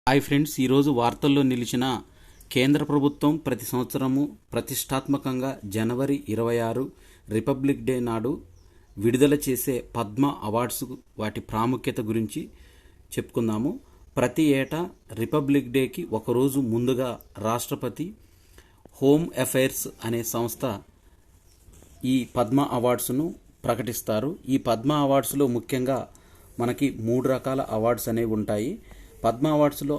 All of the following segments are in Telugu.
హాయ్ ఫ్రెండ్స్, ఈరోజు వార్తల్లో నిలిచిన కేంద్ర ప్రభుత్వం ప్రతి సంవత్సరము ప్రతిష్టాత్మకంగా జనవరి 26 రిపబ్లిక్ డే నాడు విడుదల చేసే పద్మ అవార్డ్స్ వాటి ప్రాముఖ్యత గురించి చెప్పుకుందాము. ప్రతి ఏటా రిపబ్లిక్ డేకి ఒకరోజు ముందుగా రాష్ట్రపతి హోమ్ అఫైర్స్ అనే సంస్థ ఈ పద్మ అవార్డ్స్ను ప్రకటిస్తారు. ఈ పద్మ అవార్డ్స్లో ముఖ్యంగా మనకి 3 రకాల అవార్డ్స్ అనేవి ఉంటాయి. పద్మ అవార్డ్స్లో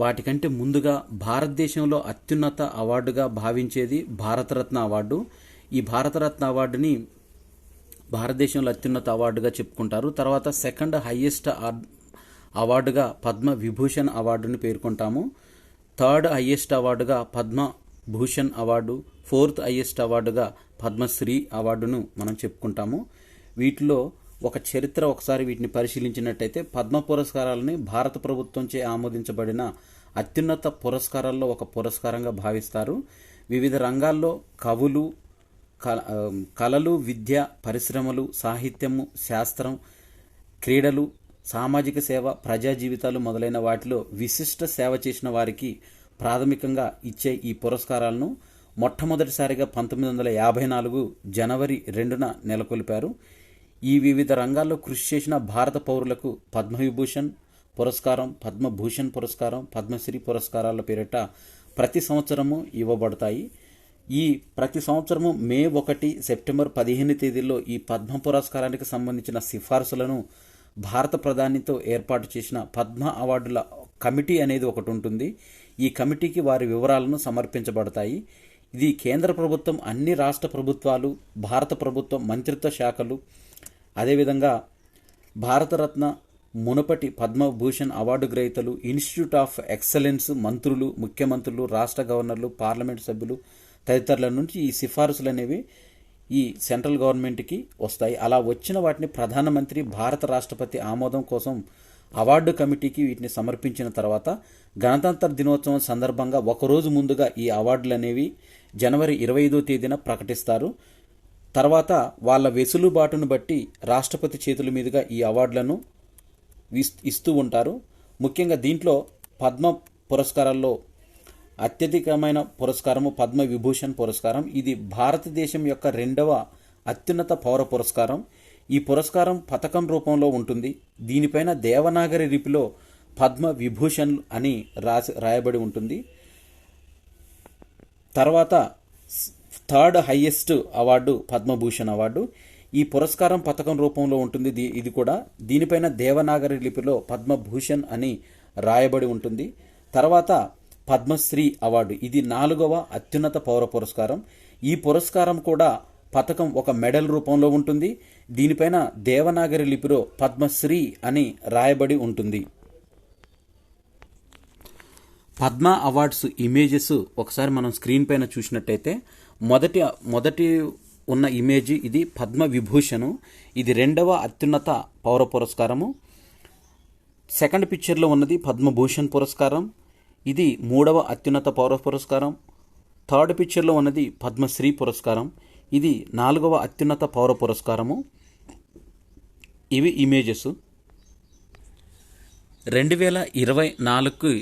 వాటికంటే ముందుగా భారతదేశంలో అత్యున్నత అవార్డుగా భావించేది భారతరత్న అవార్డు. ఈ భారతరత్న అవార్డుని భారతదేశంలో అత్యున్నత అవార్డుగా చెప్పుకుంటారు. తర్వాత సెకండ్ హైయెస్ట్ అవార్డుగా పద్మ విభూషణ్ అవార్డుని పేర్కొంటాము. Third highest అవార్డుగా Padma Bhushan award, fourth highest అవార్డుగా Padmashri అవార్డును మనం చెప్పుకుంటాము. వీటిలో ఒక చరిత్ర ఒకసారి వీటిని పరిశీలించినట్టయితే పద్మ పురస్కారాలని భారత ప్రభుత్వంచే ఆమోదించబడిన అత్యున్నత పురస్కారాల్లో ఒక పురస్కారంగా భావిస్తారు. వివిధ రంగాల్లో కవులు, కళలు, విద్య, పరిశ్రమలు, సాహిత్యము, శాస్త్రం, క్రీడలు, సామాజిక సేవ, ప్రజా జీవితాలు మొదలైన వాటిలో విశిష్ట సేవ చేసిన వారికి ప్రాథమికంగా ఇచ్చే ఈ పురస్కారాలను మొట్టమొదటిసారిగా 1954 జనవరి 2న నెలకొల్పారు. ఈ వివిధ రంగాల్లో కృషి చేసిన భారత పౌరులకు పద్మవిభూషణ్ పురస్కారం, పద్మభూషణ్ పురస్కారం, పద్మశ్రీ పురస్కారాల పేరిట ప్రతి సంవత్సరము ఇవ్వబడతాయి. ఈ ప్రతి సంవత్సరము మే 1, సెప్టెంబర్ 15 తేదీల్లో ఈ పద్మ పురస్కారానికి సంబంధించిన సిఫార్సులను భారత ప్రధానితో ఏర్పాటు చేసిన పద్మ అవార్డుల కమిటీ అనేది ఒకటి ఉంటుంది. ఈ కమిటీకి వారి వివరాలను సమర్పించబడతాయి. ఇది కేంద్ర ప్రభుత్వం, అన్ని రాష్ట్ర ప్రభుత్వాలు, భారత ప్రభుత్వం మంత్రిత్వ శాఖలు, అదేవిధంగా భారతరత్న, మునుపటి Padma Bhushan award గ్రహీతలు, institute of excellence, మంత్రులు, ముఖ్యమంత్రులు, రాష్ట్ర గవర్నర్లు, పార్లమెంట్ సభ్యులు తదితరుల నుంచి ఈ సిఫార్సులు అనేవి ఈ సెంట్రల్ గవర్నమెంట్కి వస్తాయి. అలా వచ్చిన వాటిని ప్రధానమంత్రి, భారత రాష్ట్రపతి ఆమోదం కోసం అవార్డు కమిటీకి వీటిని సమర్పించిన తర్వాత గణతంత్ర దినోత్సవం సందర్భంగా ఒకరోజు ముందుగా ఈ అవార్డులు అనేవి జనవరి 25వ తేదీన ప్రకటిస్తారు. తర్వాత వాళ్ళ వెసులుబాటును బట్టి రాష్ట్రపతి చేతుల మీదుగా ఈ అవార్డులను ఇస్తూ ఉంటారు. ముఖ్యంగా దీంట్లో పద్మ పురస్కారాల్లో అత్యధికమైన పురస్కారము పద్మ విభూషణ్ పురస్కారం. ఇది భారతదేశం యొక్క 2వ అత్యున్నత పౌర పురస్కారం. ఈ పురస్కారం పతకం రూపంలో ఉంటుంది. దీనిపైన దేవనాగరి లిపిలో పద్మ విభూషణ్ అని రాయబడి ఉంటుంది. తర్వాత third highest award Padma Bhushan award. ఈ పురస్కారం పతకం రూపంలో ఉంటుంది. ఇది కూడా దీనిపైన దేవనాగరి లిపిలో పద్మభూషణ్ అని రాయబడి ఉంటుంది. తర్వాత పద్మశ్రీ అవార్డు, ఇది 4వ అత్యున్నత పౌర పురస్కారం. ఈ పురస్కారం కూడా పతకం ఒక మెడల్ రూపంలో ఉంటుంది. దీనిపైన దేవనాగరి లిపిలో పద్మశ్రీ అని రాయబడి ఉంటుంది. పద్మ అవార్డ్స్ ఇమేజెస్ ఒకసారి మనం స్క్రీన్ పైన చూసినట్టయితే మొదటి ఉన్న ఇమేజ్ ఇది పద్మ విభూషణ్. ఇది 2వ అత్యున్నత పౌర పురస్కారము. సెకండ్ పిక్చర్లో ఉన్నది పద్మభూషణ్ పురస్కారం. ఇది 3వ అత్యున్నత పౌర పురస్కారం. థర్డ్ పిక్చర్లో ఉన్నది పద్మశ్రీ పురస్కారం. ఇది 4వ అత్యున్నత పౌర పురస్కారము. ఇవి ఇమేజెస్. 2024కి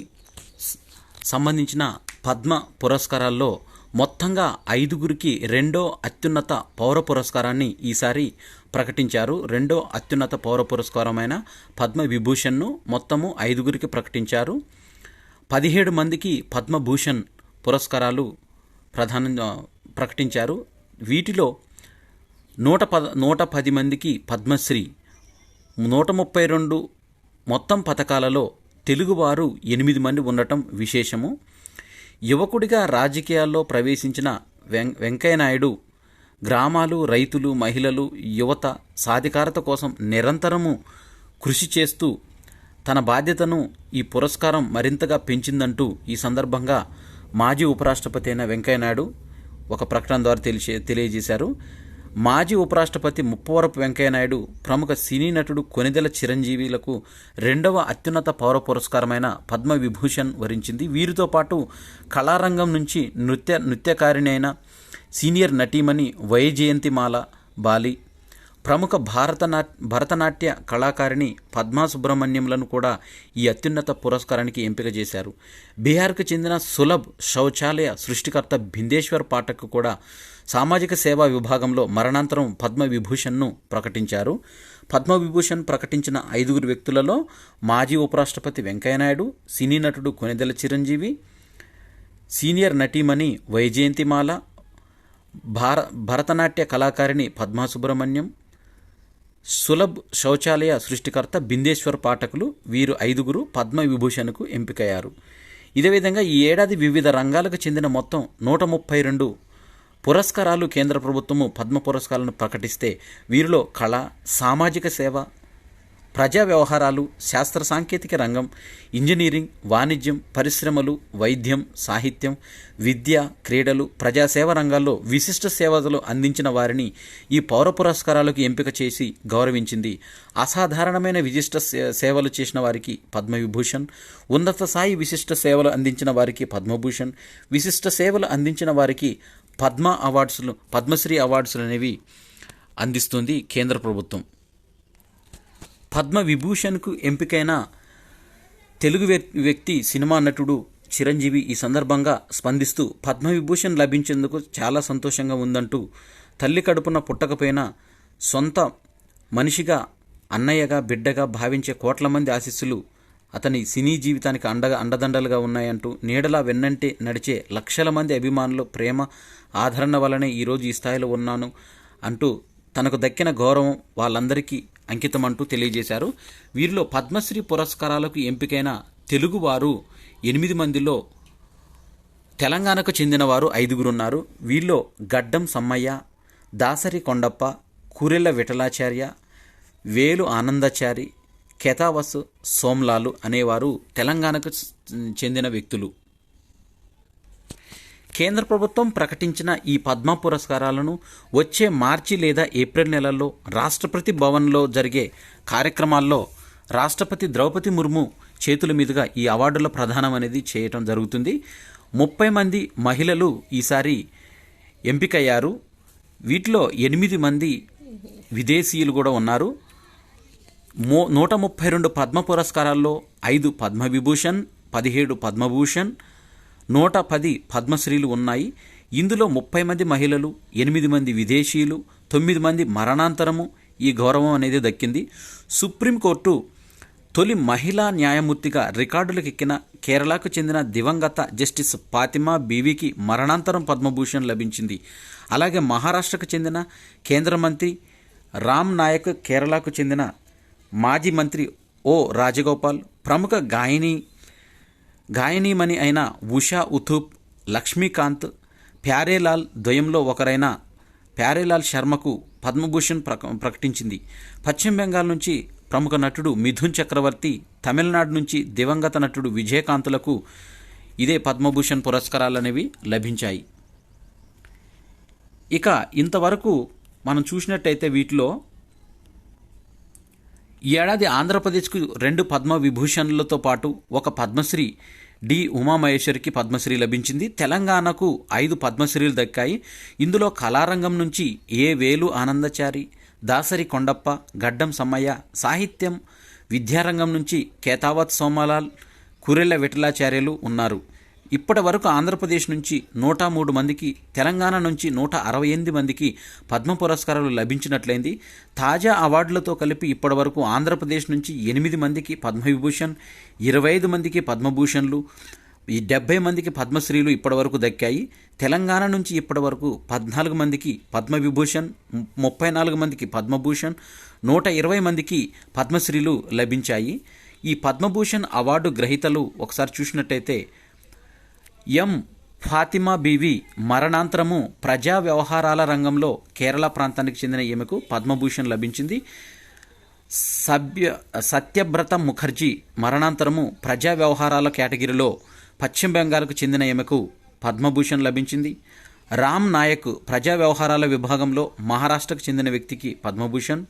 సంబంధించిన పద్మ పురస్కారాల్లో మొత్తంగా 5గురికి 2వ అత్యున్నత పౌర పురస్కారాన్ని ఈసారి ప్రకటించారు. 2వ అత్యున్నత పౌర పురస్కారమైన పద్మ విభూషణ్ను మొత్తము 5గురికి ప్రకటించారు. 17 మందికి పద్మభూషణ్ పురస్కారాలు ప్రధానంగా ప్రకటించారు. వీటిలో 110 మందికి పద్మశ్రీ, 132 మొత్తం పథకాలలో తెలుగువారు 8 మంది ఉండటం విశేషము. యువకుడిగా రాజకీయాల్లో ప్రవేశించిన వెంకయ్యనాయుడు గ్రామాలు, రైతులు, మహిళలు, యువత సాధికారత కోసం నిరంతరము కృషి చేస్తూ తన బాధ్యతను ఈ పురస్కారం మరింతగా పెంచిందంటూ ఈ సందర్భంగా మాజీ ఉపరాష్ట్రపతి అయిన వెంకయ్యనాయుడు ఒక ప్రకటన ద్వారా తెలియజేశారు. మాజీ ఉపరాష్ట్రపతి ముప్పవరపు వెంకయ్యనాయుడు ప్రముఖ సినీ నటుడు కొనిదెల చిరంజీవిలకు 2వ అత్యున్నత పౌర పురస్కారమైన పద్మ విభూషణ్ వరించింది. వీరితో పాటు కళారంగం నుంచి నృత్యకారిణి అయిన సీనియర్ నటీమణి వైజయంతిమాల బాలి, ప్రముఖ భరతనాట్య కళాకారిణి పద్మా సుబ్రహ్మణ్యంలను కూడా ఈ అత్యున్నత పురస్కారానికి ఎంపిక చేశారు. బీహార్కు చెందిన సులభ్ శౌచాలయ సృష్టికర్త బిందేశ్వర్ పాఠక్ కూడా సామాజిక సేవా విభాగంలో మరణాంతరం పద్మవిభూషణ్ను ప్రకటించారు. పద్మవిభూషణ్ ప్రకటించిన 5 వ్యక్తులలో మాజీ ఉపరాష్ట్రపతి వెంకయ్యనాయుడు, సినీ నటుడు కొణిదెల చిరంజీవి, సీనియర్ నటీమణి వైజయంతిమాల, భరతనాట్య కళాకారిణి పద్మా సుబ్రహ్మణ్యం, సులభ్ శౌచాలయ సృష్టికర్త బిందేశ్వర్ పాఠకులు వీరు 5 పద్మవిభూషణ్కు ఎంపికయ్యారు. ఇదే విధంగా ఈ ఏడాది వివిధ రంగాలకు చెందిన మొత్తం 132 పురస్కారాలు కేంద్ర ప్రభుత్వము పద్మ పురస్కారాలను ప్రకటిస్తే వీరిలో కళ, సామాజిక సేవ, ప్రజా వ్యవహారాలు, శాస్త్ర సాంకేతిక రంగం, ఇంజనీరింగ్, వాణిజ్యం, పరిశ్రమలు, వైద్యం, సాహిత్యం, విద్య, క్రీడలు, ప్రజాసేవ రంగాల్లో విశిష్ట సేవలు అందించిన వారిని ఈ పౌర పురస్కారాలకు ఎంపిక చేసి గౌరవించింది. అసాధారణమైన విశిష్ట సేవలు చేసిన వారికి పద్మవిభూషణ్, ఉన్నత స్థాయి విశిష్ట సేవలు అందించిన వారికి పద్మభూషణ్, విశిష్ట సేవలు అందించిన వారికి పద్మశ్రీ అవార్డ్స్ అనేవి అందిస్తుంది కేంద్ర ప్రభుత్వం. పద్మవిభూషణ్కు ఎంపికైన తెలుగు వ్యక్తి సినిమా నటుడు చిరంజీవి ఈ సందర్భంగా స్పందిస్తూ పద్మవిభూషణ్ లభించేందుకు చాలా సంతోషంగా ఉందంటూ, తల్లి కడుపున పుట్టకపోయినా సొంత మనిషిగా, అన్నయ్యగా, బిడ్డగా భావించే కోట్ల మంది ఆశీస్సులు అతని సినీ జీవితానికి అండదండలుగా ఉన్నాయంటూ, నీడలా వెన్నంటే నడిచే లక్షల మంది అభిమానులు ప్రేమ, ఆదరణ వల్లనే ఈరోజు ఈ స్థాయిలో ఉన్నాను అంటూ తనకు దక్కిన గౌరవం వాళ్ళందరికీ అంకితం అంటూ తెలియజేశారు. వీరిలో పద్మశ్రీ పురస్కారాలకు ఎంపికైన తెలుగువారు 8 మందిలో తెలంగాణకు చెందిన వారు 5 ఉన్నారు. వీరిలో గడ్డం సమ్మయ్య, దాసరి కొండప్ప, కూరెళ్ల విఠలాచార్య, వేలు ఆనందాచారి, కెతావసు సోమ్లాలు అనేవారు తెలంగాణకు చెందిన వ్యక్తులు. కేంద్ర ప్రభుత్వం ప్రకటించిన ఈ పద్మ పురస్కారాలను వచ్చే మార్చి లేదా ఏప్రిల్ నెలల్లో రాష్ట్రపతి భవన్లో జరిగే కార్యక్రమాల్లో రాష్ట్రపతి ద్రౌపది ముర్ము చేతుల మీదుగా ఈ అవార్డుల ప్రదానం అనేది చేయటం జరుగుతుంది. 30 మంది మహిళలు ఈసారి ఎంపికయ్యారు. వీటిలో 8 మంది విదేశీయులు కూడా ఉన్నారు. 132 పద్మ పురస్కారాల్లో 5 పద్మవిభూషణ్, 17 పద్మభూషణ్, 110 పద్మశ్రీలు ఉన్నాయి. ఇందులో 30 మంది మహిళలు, 8 మంది విదేశీయులు, 9 మంది మరణాంతరము ఈ గౌరవం అనేది దక్కింది. సుప్రీంకోర్టు తొలి మహిళా న్యాయమూర్తిగా రికార్డులకు ఎక్కిన కేరళకు చెందిన దివంగత జస్టిస్ ఫాతిమా బీవీకి మరణాంతరం పద్మభూషణ్ లభించింది. అలాగే మహారాష్ట్రకు చెందిన కేంద్ర మంత్రి రామ్ నాయక్, కేరళకు చెందిన మాజీ మంత్రి ఓ రాజగోపాల్, ప్రముఖ గాయనీమణి అయిన ఉషా ఉథూప్, లక్ష్మీకాంత్, ప్యారేలాల్ ద్వయంలో ఒకరైన ప్యారేలాల్ శర్మకు పద్మభూషణ్ ప్రకటించింది. పశ్చిమ బెంగాల్ నుంచి ప్రముఖ నటుడు మిథున్ చక్రవర్తి, తమిళనాడు నుంచి దివంగత నటుడు విజయకాంత్లకు ఇదే పద్మభూషణ్ పురస్కారాలు అనేవి లభించాయి. ఇక ఇంతవరకు మనం చూసినట్టయితే వీటిలో ఈ ఏడాది ఆంధ్రప్రదేశ్కు 2 పద్మవిభూషణ్లతో పాటు 1 పద్మశ్రీ డి ఉమామహేశ్వరికి పద్మశ్రీ లభించింది. తెలంగాణకు 5 పద్మశ్రీలు దక్కాయి. ఇందులో కళారంగం నుంచి ఏ వేలు ఆనందాచారి, దాసరి కొండప్ప, గడ్డం సమ్మయ్య, సాహిత్యం, విద్యారంగం నుంచి కేతావత్ సోమలాల్, కూరెళ్ల విఠలాచార్యులు ఉన్నారు. ఇప్పటి వరకు ఆంధ్రప్రదేశ్ నుంచి 103 మందికి, తెలంగాణ నుంచి 168 మందికి పద్మ పురస్కారాలు లభించినట్లయింది. తాజా అవార్డులతో కలిపి ఇప్పటి వరకు ఆంధ్రప్రదేశ్ నుంచి 8 మందికి పద్మవిభూషణ్, 25 మందికి పద్మభూషణ్లు, 70 మందికి పద్మశ్రీలు ఇప్పటి వరకు దక్కాయి. తెలంగాణ నుంచి ఇప్పటి వరకు 14 మందికి పద్మవిభూషణ్, 34 మందికి పద్మభూషణ్, 120 మందికి పద్మశ్రీలు లభించాయి. ఈ పద్మభూషణ్ అవార్డు గ్రహీతలు ఒకసారి చూసినట్టయితే ఎం ఫాతిమా బీవి మరణాంతరము ప్రజా వ్యవహారాల రంగంలో కేరళ ప్రాంతానికి చెందిన ఈమెకు పద్మభూషణ్ లభించింది. సత్యవ్రత ముఖర్జీ మరణాంతరము ప్రజా వ్యవహారాల కేటగిరీలో పశ్చిమ బెంగాల్కు చెందిన ఈమెకు పద్మభూషణ్ లభించింది. రామ్ నాయక్ ప్రజా వ్యవహారాల విభాగంలో మహారాష్ట్రకు చెందిన వ్యక్తికి పద్మభూషణ్.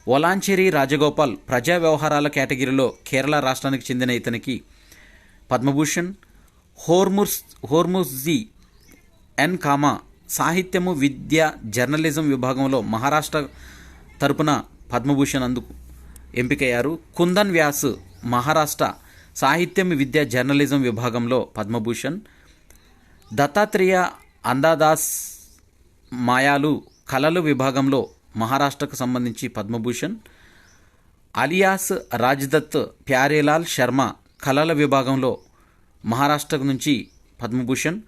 ఒలాంచేరి రాజగోపాల్ ప్రజా వ్యవహారాల కేటగిరీలో కేరళ రాష్ట్రానికి చెందిన ఇతనికి పద్మభూషణ్. హోర్ముజ్జీ ఎన్ కామా సాహిత్యము, విద్య, జర్నలిజం విభాగంలో మహారాష్ట్ర తరపున పద్మభూషణ్ అందుకు ఎంపికయ్యారు. కుందన్ వ్యాస్ మహారాష్ట్ర సాహిత్యం విద్య జర్నలిజం విభాగంలో పద్మభూషణ్. దత్తాత్రేయ అందాదాస్ మాయాలు కళలు విభాగంలో మహారాష్ట్రకు సంబంధించి పద్మభూషణ్. అలియాస్ రాజ్దత్ ప్యారేలాల్ శర్మ కళల విభాగంలో మహారాష్ట్ర నుంచి పద్మభూషణ్.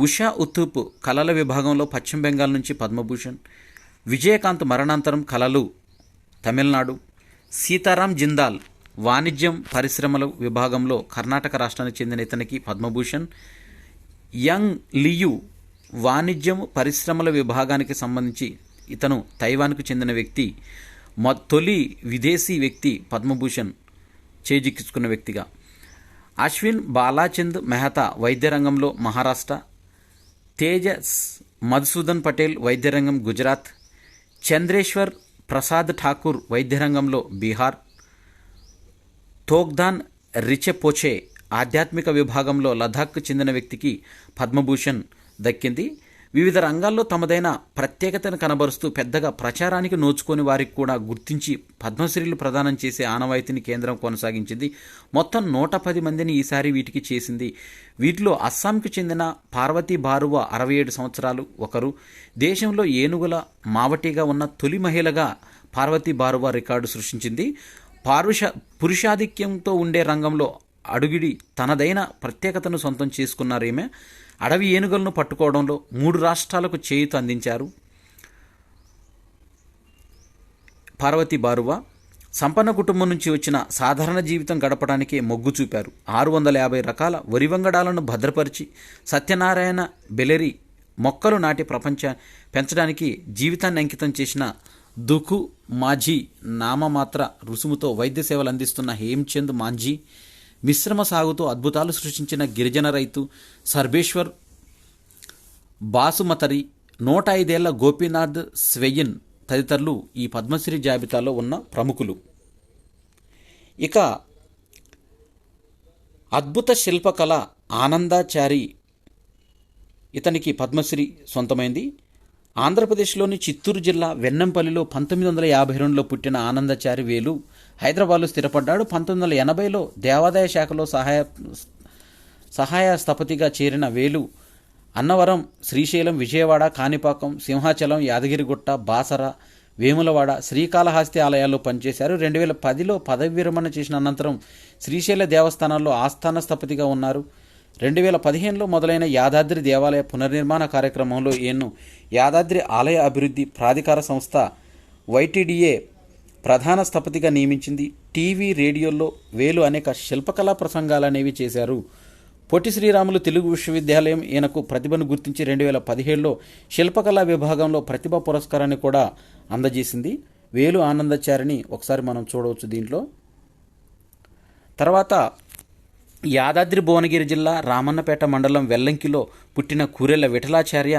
ఉషా ఉత్తూప్ కళల విభాగంలో పశ్చిమ బెంగాల్ నుంచి పద్మభూషణ్. విజయకాంత్ మరణాంతరం కళలు తమిళనాడు. సీతారాం జిందాల్ వాణిజ్యం పరిశ్రమల విభాగంలో కర్ణాటక రాష్ట్రానికి చెందిన ఇతనికి పద్మభూషణ్. యంగ్ లియు వాణిజ్యం పరిశ్రమల విభాగానికి సంబంధించి ఇతను తైవాన్కు చెందిన వ్యక్తి. తొలి విదేశీ వ్యక్తి పద్మభూషణ్ చేజిక్కించుకున్న వ్యక్తిగా. అశ్విన్ బాలాచంద్ మెహతా వైద్య రంగంలో మహారాష్ట్ర. తేజస్ మధుసూదన్ పటేల్ వైద్య రంగం గుజరాత్. చంద్రేశ్వర్ ప్రసాద్ ఠాకూర్ వైద్య రంగంలో బీహార్. తోగ్దాన్ రిచెపోచే ఆధ్యాత్మిక విభాగంలో లదాఖ్కు చెందిన వ్యక్తికి పద్మభూషణ్ దక్కింది. వివిధ రంగాల్లో తమదైన ప్రత్యేకతను కనబరుస్తూ పెద్దగా ప్రచారానికి నోచుకొని వారికి కూడా గుర్తించి పద్మశ్రీలు ప్రదానం చేసే ఆనవాయితీని కేంద్రం కొనసాగించింది. మొత్తం 110 మందిని ఈసారి వీటికి చేసింది. వీటిలో అస్సాంకు చెందిన పార్వతీ బారువా 67 సంవత్సరాలు ఒకరు. దేశంలో ఏనుగుల మావటిగా ఉన్న తొలి మహిళగా పార్వతీ బారువా రికార్డు సృష్టించింది. పురుషాధిక్యంతో ఉండే రంగంలో అడుగిడి తనదైన ప్రత్యేకతను సొంతం చేసుకున్నారేమే. అడవి ఏనుగులను పట్టుకోవడంలో 3 రాష్ట్రాలకు చేయూత అందించారు. పార్వతీ బారువా సంపన్న కుటుంబం నుంచి వచ్చిన సాధారణ జీవితం గడపడానికే మొగ్గు చూపారు. 650 రకాల వరి వంగడాలను భద్రపరిచి సత్యనారాయణ బెలెరి మొక్కలు నాటి పెంచడానికి జీవితాన్ని అంకితం చేసిన దుఖు మాఝీ నామమాత్ర రుసుముతో వైద్య సేవలు అందిస్తున్న హేమ్చంద్ మాంఝీ, మిశ్రమ సాగుతో అద్భుతాలు సృష్టించిన గిరిజన రైతు సర్బేశ్వర్ బాసుమతరి, 105 ఏళ్ల గోపీనాథ్ స్వెయిన్ తదితరులు ఈ పద్మశ్రీ జాబితాలో ఉన్న ప్రముఖులు. ఇక అద్భుత శిల్పకళ ఆనందాచారి ఇతనికి పద్మశ్రీ సొంతమైంది. ఆంధ్రప్రదేశ్లోని చిత్తూరు జిల్లా వెన్నంపల్లిలో 1952లో పుట్టిన ఆనందాచారి వేలు హైదరాబాద్లో స్థిరపడ్డాడు. 1980లో దేవాదాయ శాఖలో సహాయ స్థపతిగా చేరిన వేలు అన్నవరం, శ్రీశైలం, విజయవాడ, కాణిపాకం, సింహాచలం, యాదగిరిగుట్ట, బాసర, వేములవాడ, శ్రీకాళహస్తి ఆలయాల్లో పనిచేశారు. 2010లో పదవి విరమణ చేసిన అనంతరం శ్రీశైల దేవస్థానాల్లో ఆస్థాన స్థపతిగా ఉన్నారు. 2015లో మొదలైన యాదాద్రి దేవాలయ పునర్నిర్మాణ కార్యక్రమంలో ఈయన్ను యాదాద్రి ఆలయ అభివృద్ధి ప్రాధికార సంస్థ YTDA ప్రధాన స్థపతిగా నియమించింది. టీవీ, రేడియోల్లో వేలు అనేక శిల్పకళా ప్రసంగాలనేవి చేశారు. పొట్టి శ్రీరాములు తెలుగు విశ్వవిద్యాలయం ఈయనకు ప్రతిభను గుర్తించి 2017లో శిల్పకళా విభాగంలో ప్రతిభా పురస్కారాన్ని కూడా అందజేసింది. వేలు ఆనందాచారిని ఒకసారి మనం చూడవచ్చు దీంట్లో. తర్వాత యాదాద్రి భువనగిరి జిల్లా రామన్నపేట మండలం వెల్లంకిలో పుట్టిన కూరెళ్ల విఠలాచార్య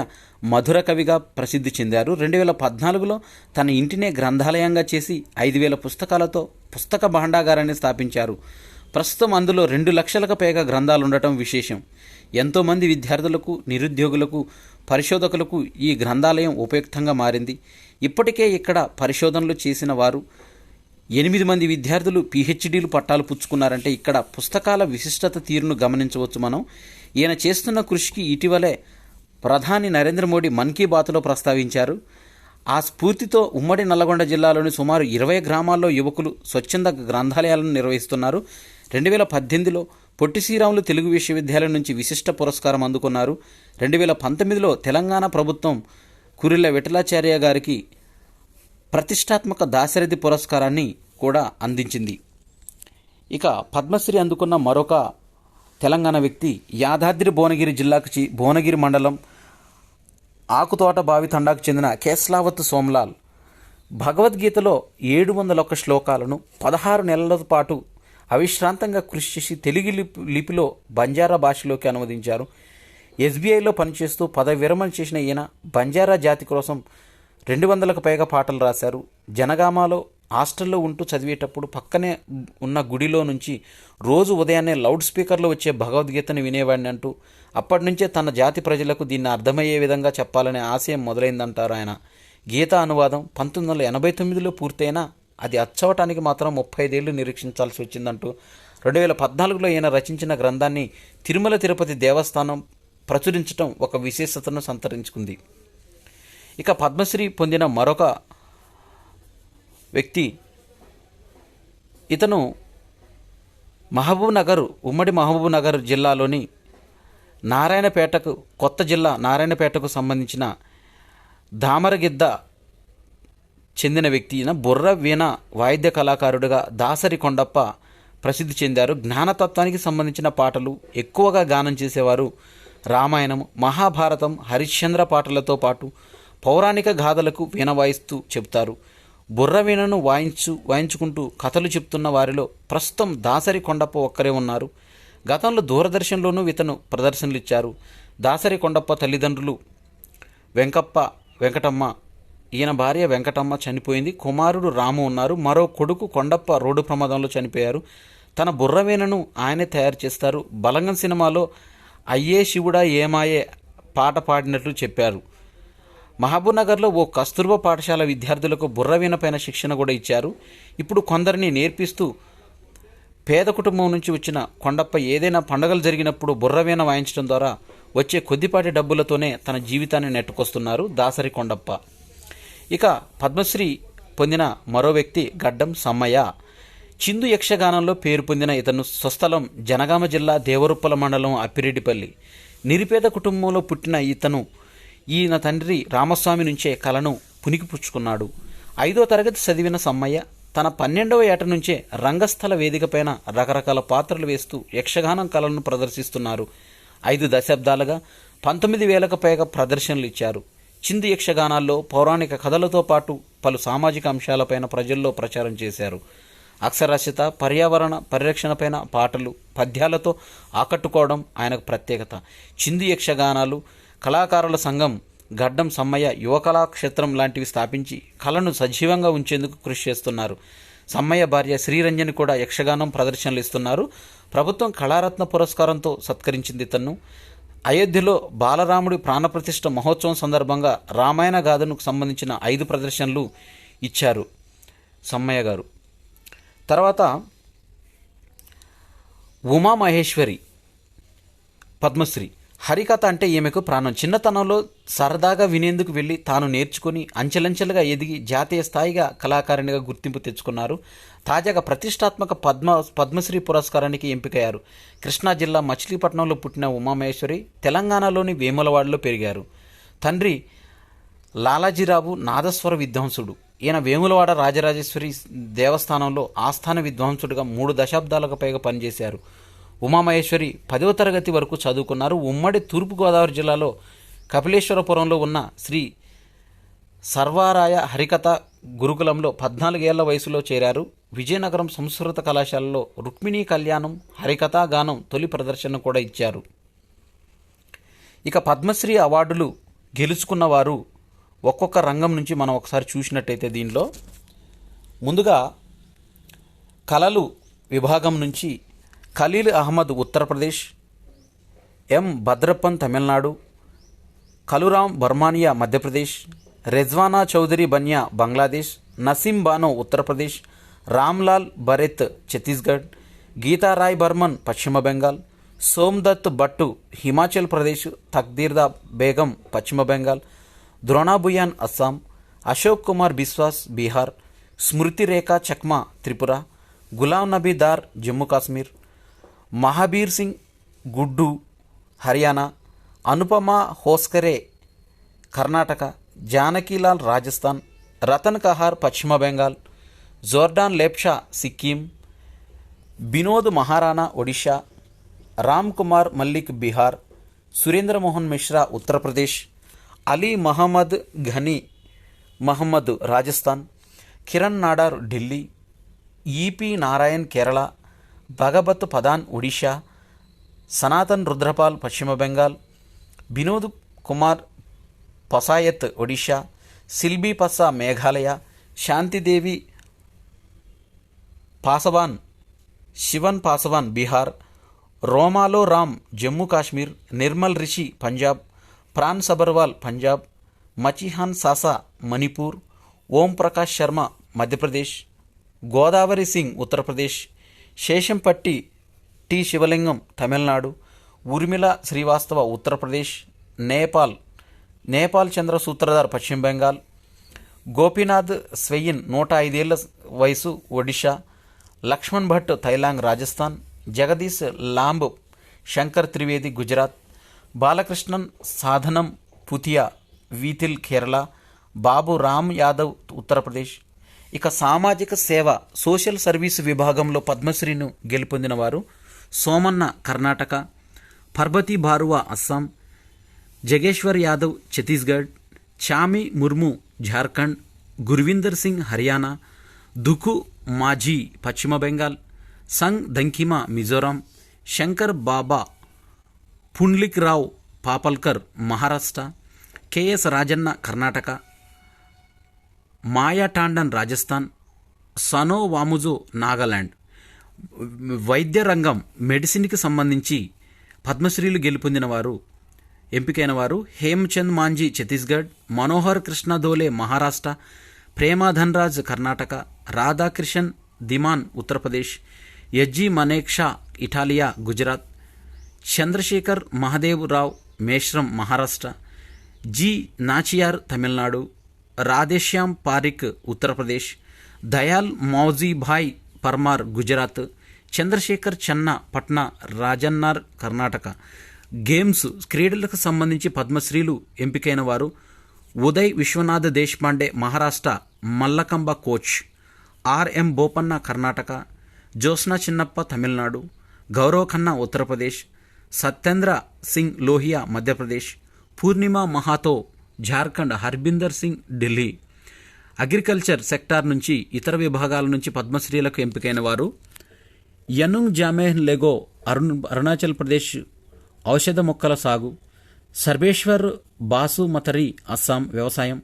మధుర కవిగా ప్రసిద్ధి చెందారు. 2014లో తన ఇంటినే గ్రంథాలయంగా చేసి 5,000 పుస్తకాలతో పుస్తక భాండాగారాన్ని స్థాపించారు. ప్రస్తుతం అందులో 2 లక్షలకు పైగా గ్రంథాలు ఉండటం విశేషం. ఎంతోమంది విద్యార్థులకు, నిరుద్యోగులకు, పరిశోధకులకు ఈ గ్రంథాలయం ఉపయుక్తంగా మారింది. ఇప్పటికే ఇక్కడ పరిశోధనలు చేసిన వారు 8 మంది విద్యార్థులు PhDలు పట్టాలు పుచ్చుకున్నారంటే ఇక్కడ పుస్తకాల విశిష్టత తీరును గమనించవచ్చు మనం. ఈయన చేస్తున్న కృషికి ఇటీవలే ప్రధాని నరేంద్ర మోడీ మన్ కీ బాత్లో ప్రస్తావించారు. ఆ స్ఫూర్తితో ఉమ్మడి నల్లగొండ జిల్లాలోని సుమారు 20 గ్రామాల్లో యువకులు స్వచ్ఛంద గ్రంథాలయాలను నిర్వహిస్తున్నారు. 2018లో పొట్టి శ్రీరాములు తెలుగు విశ్వవిద్యాలయం నుంచి విశిష్ట పురస్కారం అందుకున్నారు. 2019లో తెలంగాణ ప్రభుత్వం కూరెళ్ల విఠలాచార్య గారికి ప్రతిష్టాత్మక దాశరథి పురస్కారాన్ని కూడా అందించింది. ఇక పద్మశ్రీ అందుకున్న మరొక తెలంగాణ వ్యక్తి యాదాద్రి భువనగిరి జిల్లాకు భువనగిరి మండలం ఆకుతోట బావి తండాకు చెందిన కేస్లావత్ సోమ్లాల్ భగవద్గీతలో 701 శ్లోకాలను 16 నెలల పాటు అవిశ్రాంతంగా కృషి చేసి తెలుగు లిపిలో బంజారా భాషలోకి అనువదించారు. SBIలో పనిచేస్తూ పదవి విరమణ చేసిన ఈయన బంజారా జాతి కోసం 200లకు పైగా పాటలు రాశారు. జనగామాలో హాస్టల్లో ఉంటూ చదివేటప్పుడు పక్కనే ఉన్న గుడిలో నుంచి రోజు ఉదయాన్నే లౌడ్ స్పీకర్లో వచ్చే భగవద్గీతను వినేవాడిని అంటూ అప్పటి నుంచే తన జాతి ప్రజలకు దీన్ని అర్థమయ్యే విధంగా చెప్పాలనే ఆశయం మొదలైందంటారు ఆయన. గీతా అనువాదం 1989లో పూర్తయినా అది అచ్చవటానికి మాత్రం 35 ఏళ్లు నిరీక్షించాల్సి వచ్చిందంటూ 2014లో ఈయన రచించిన గ్రంథాన్ని తిరుమల తిరుపతి దేవస్థానం ప్రచురించడం ఒక విశేషతను సంతరించుకుంది. ఇక పద్మశ్రీ పొందిన మరొక వ్యక్తి, ఇతను ఉమ్మడి మహబూబ్ నగర్ జిల్లాలోని కొత్త జిల్లా నారాయణపేటకు సంబంధించిన దామరగిద్ద చెందిన వ్యక్తి. ఈయన బుర్ర వీణ వాయిద్య కళాకారుడిగా దాసరి కొండప్ప ప్రసిద్ధి చెందారు. జ్ఞానతత్వానికి సంబంధించిన పాటలు ఎక్కువగా గానం చేసేవారు. రామాయణం, మహాభారతం, హరిశ్చంద్ర పాటలతో పాటు పౌరాణిక గాథలకు వీణ వాయిస్తూ చెబుతారు. బుర్ర వీణను వాయించుకుంటూ కథలు చెప్తున్న వారిలో ప్రస్తుతం దాసరి కొండప్ప ఒక్కరే ఉన్నారు. గతంలో దూరదర్శన్లోనూ ఇతను ప్రదర్శనలు ఇచ్చారు. దాసరి కొండప్ప తల్లిదండ్రులు వెంకటమ్మ, ఈయన భార్య వెంకటమ్మ చనిపోయింది. కుమారుడు రాము ఉన్నారు. మరో కొడుకు కొండప్ప రోడ్డు ప్రమాదంలో చనిపోయారు. తన బుర్రవీణను ఆయనే తయారు చేస్తారు. బలంగం సినిమాలో అయ్యే శివుడా ఏమాయే పాట పాడినట్లు చెప్పారు. మహబూబ్నగర్లో ఓ కస్తూర్బా పాఠశాల విద్యార్థులకు బుర్రవీణ పైన శిక్షణ కూడా ఇచ్చారు. ఇప్పుడు కొందరిని నేర్పిస్తూ పేద కుటుంబం నుంచి వచ్చిన కొండప్ప ఏదైనా పండుగలు జరిగినప్పుడు బుర్రవీణ వాయించడం ద్వారా వచ్చే కొద్దిపాటి డబ్బులతోనే తన జీవితాన్ని నెట్టుకొస్తున్నారు దాసరి కొండప్ప. ఇక పద్మశ్రీ పొందిన మరో వ్యక్తి గడ్డం సమ్మయ్య. చిందు యక్షగానంలో పేరు పొందిన ఇతను స్వస్థలం జనగామ జిల్లా దేవరుప్పల మండలం అప్పిరెడ్డిపల్లి. నిరుపేద కుటుంబంలో పుట్టిన ఈయన తండ్రి రామస్వామి నుంచే కళను పుణికిపుచ్చుకున్నాడు. 5వ తరగతి చదివిన సమ్మయ్య తన 12వ ఏట నుంచే రంగస్థల వేదికపైన రకరకాల పాత్రలు వేస్తూ యక్షగానం కళలను ప్రదర్శిస్తున్నారు. 5 దశాబ్దాలుగా 19,000కు పైగా ప్రదర్శనలు ఇచ్చారు. చిందు యక్షగానాల్లో పౌరాణిక కథలతో పాటు పలు సామాజిక అంశాలపైన ప్రజల్లో ప్రచారం చేశారు. అక్షరాస్యత, పర్యావరణ పరిరక్షణపైన పాటలు, పద్యాలతో ఆకట్టుకోవడం ఆయనకు ప్రత్యేకత. చిందు యక్షగానాలు కళాకారుల సంఘం గడ్డం సమ్మయ్య యువ కళాక్షేత్రం లాంటివి స్థాపించి కళను సజీవంగా ఉంచేందుకు కృషి చేస్తున్నారు. సమ్మయ్య భార్య శ్రీరంజని కూడా యక్షగానం ప్రదర్శనలు ఇస్తున్నారు. ప్రభుత్వం కళారత్న పురస్కారంతో సత్కరించింది తన్ను. అయోధ్యలో బాలరాముడి ప్రాణప్రతిష్ఠ మహోత్సవం సందర్భంగా రామాయణ గాథకు సంబంధించిన 5 ప్రదర్శనలు ఇచ్చారు సమ్మయ్య గారు. తర్వాత ఉమామహేశ్వరి పద్మశ్రీ. హరికథ అంటే ఈమెకు ప్రాణం. చిన్నతనంలో సరదాగా వినేందుకు వెళ్ళి తాను నేర్చుకుని అంచెలంచెలుగా ఎదిగి జాతీయ స్థాయిగా కళాకారిణిగా గుర్తింపు తెచ్చుకున్నారు. తాజాగా ప్రతిష్టాత్మక పద్మశ్రీ పురస్కారానికి ఎంపికయ్యారు. కృష్ణా జిల్లా మచిలీపట్నంలో పుట్టిన ఉమామహేశ్వరి తెలంగాణలోని వేములవాడలో పెరిగారు. తండ్రి లాలాజీరావు నాదస్వర విద్వాంసుడు. ఈయన వేములవాడ రాజరాజేశ్వరి దేవస్థానంలో ఆస్థాన విద్వాంసుడిగా 3 దశాబ్దాలకు పైగా పనిచేశారు. ఉమామహేశ్వరి 10వ తరగతి వరకు చదువుకున్నారు. ఉమ్మడి తూర్పుగోదావరి జిల్లాలో కపిలేశ్వరపురంలో ఉన్న శ్రీ సర్వారాయ హరికథ గురుకులంలో 14 ఏళ్ల వయసులో చేరారు. విజయనగరం సంస్కృత కళాశాలలో రుక్మిణీ కళ్యాణం, హరికథా గానం తొలి ప్రదర్శన కూడా ఇచ్చారు. ఇక పద్మశ్రీ అవార్డులు గెలుచుకున్న వారు ఒక్కొక్క రంగం నుంచి మనం ఒకసారి చూసినట్టయితే దీనిలో ముందుగా కళలు విభాగం నుంచి ఖలీల్ అహ్మద్ ఉత్తరప్రదేశ్, ఎం భద్రప్పన్ తమిళనాడు, కలురామ్ బర్మానియా మధ్యప్రదేశ్, రెజ్వానా చౌదరి బన్యా బంగ్లాదేశ్, నసీం బానో ఉత్తరప్రదేశ్, రామ్లాల్ బరెత్ ఛత్తీస్గఢ్, గీతారాయ్ బర్మన్ పశ్చిమ బెంగాల్, సోమ్దత్ భట్టు హిమాచల్ ప్రదేశ్, తక్దీర్దా బేగం పశ్చిమ బెంగాల్, ద్రోణాబుయాన్ అస్సాం, అశోక్ కుమార్ బిస్వాస్ బీహార్, స్మృతి రేఖా చక్మా త్రిపుర, గులాం నబీ దార్ జమ్మూ కాశ్మీర్, మహాబీర్ సింగ్ గుడ్డు హర్యానా, అనుపమా హోస్కరే కర్ణాటక, జానకీలాల్ రాజస్థాన్, రతన్ కహార్ పశ్చిమ బెంగాల్, జోర్డాన్ లేప్షా సిక్కిం, బినోద్ మహారాణా ఒడిషా, రామ్ కుమార్ మల్లిక్ బీహార్, సురేంద్రమోహన్ మిశ్రా ఉత్తరప్రదేశ్, అలీ మహమ్మద్ ఘనీ మహమ్మద్ రాజస్థాన్, కిరణ్ నాడార్ ఢిల్లీ, ఈపీ నారాయణ్ కేరళ, భగవత్ పదాన్ ఒడిషా, సనాతన్ రుద్రపాల్ పశ్చిమ బెంగాల్, బినోద్ కుమార్ పసాయత్ ఒడిషా, సిల్బీ పస్సా మేఘాలయ, శాంతిదేవి పాసవాన్ శివన్ పాసవాన్ బీహార్, రోమాలో రామ్ జమ్మూ కాశ్మీర్, నిర్మల్ రిషి పంజాబ్, ప్రాన్ సబర్వాల్ పంజాబ్, మచిహాన్ సాసా మణిపూర్, ఓం ప్రకాష్ శర్మ మధ్యప్రదేశ్, గోదావరి సింగ్ ఉత్తరప్రదేశ్, శేషంపట్టి టి శివలింగం తమిళనాడు, ఉర్మిళ శ్రీవాస్తవ ఉత్తరప్రదేశ్, నేపాల్ చంద్ర సూత్రధార్ పశ్చిమ బెంగాల్, గోపీనాథ్ స్వెయిన్ 105 ఏళ్ల వయసు ఒడిషా, లక్ష్మణ్ భట్ థైలాంగ్ రాజస్థాన్, జగదీష్ లాంబ్ శంకర్ త్రివేది గుజరాత్, బాలకృష్ణన్ సాధనం పుతియా వీతిల్ కేరళ, బాబు రామ్ యాదవ్ ఉత్తరప్రదేశ్. ఇక సామాజిక సేవ సోషల్ సర్వీస్ విభాగంలో పద్మశ్రీను గెలుపొందిన వారు సోమన్న కర్ణాటక, పర్బతి బారువా అస్సాం, జగేశ్వర్ యాదవ్ ఛత్తీస్గఢ్, చామి ముర్ము జార్ఖండ్, గుర్విందర్ సింగ్ హర్యానా, దుకు మాఝీ పశ్చిమ బెంగాల్, సంగ్ దంకిమా మిజోరాం, శంకర్ బాబా పుండ్లిక్ రావ్ పాపల్కర్ మహారాష్ట్ర, కెఎస్ రాజన్న కర్ణాటక, మాయా టాండన్ రాజస్థాన్, సనో వాముజో నాగాలాండ్. వైద్య రంగం మెడిసిన్కి సంబంధించి పద్మశ్రీలు గెలుపొందిన వారు ఎంపికైన వారు హేమ్చంద్ మాంజీ ఛత్తీస్గఢ్, మనోహర్ కృష్ణ ధోలే మహారాష్ట్ర, ప్రేమాధన్రాజ్ కర్ణాటక, రాధాకిషన్ దిమాన్ ఉత్తరప్రదేశ్, యజ్జీ మనేక్షా ఇటాలియా గుజరాత్, చంద్రశేఖర్ మహదేవ్ రావ్ మేశ్రం మహారాష్ట్ర, జి నాచియార్ తమిళనాడు, రాధేశ్యామ్ పారిక్ ఉత్తరప్రదేశ్, దయాల్ మౌజీభాయ్ పర్మార్ గుజరాత్, చంద్రశేఖర్ చన్నా పట్నా రాజన్నార్ కర్ణాటక. గేమ్స్ క్రీడలకు సంబంధించి పద్మశ్రీలు ఎంపికైన వారు ఉదయ్ విశ్వనాథ్ దేశ్పాండే మహారాష్ట్ర మల్లకంబ కోచ్, ఆర్ఎం బోపన్న కర్ణాటక, జ్యోత్స్నా చిన్నప్ప తమిళనాడు, గౌరవ్ ఖన్నా ఉత్తరప్రదేశ్, సత్యేంద్ర సింగ్ లోహియా మధ్యప్రదేశ్, పూర్ణిమా మహాతో జార్ఖండ్, హర్బిందర్ సింగ్ ఢిల్లీ. అగ్రికల్చర్ సెక్టార్ నుంచి ఇతర విభాగాల నుంచి పద్మశ్రీలకు ఎంపికైన వారు యనుంగ్ జామేహ్ లెగో అరుణాచల్ ప్రదేశ్ ఔషధ మొక్కల సాగు, సర్వేశ్వర్ బాసు మతరి అస్సాం వ్యవసాయం,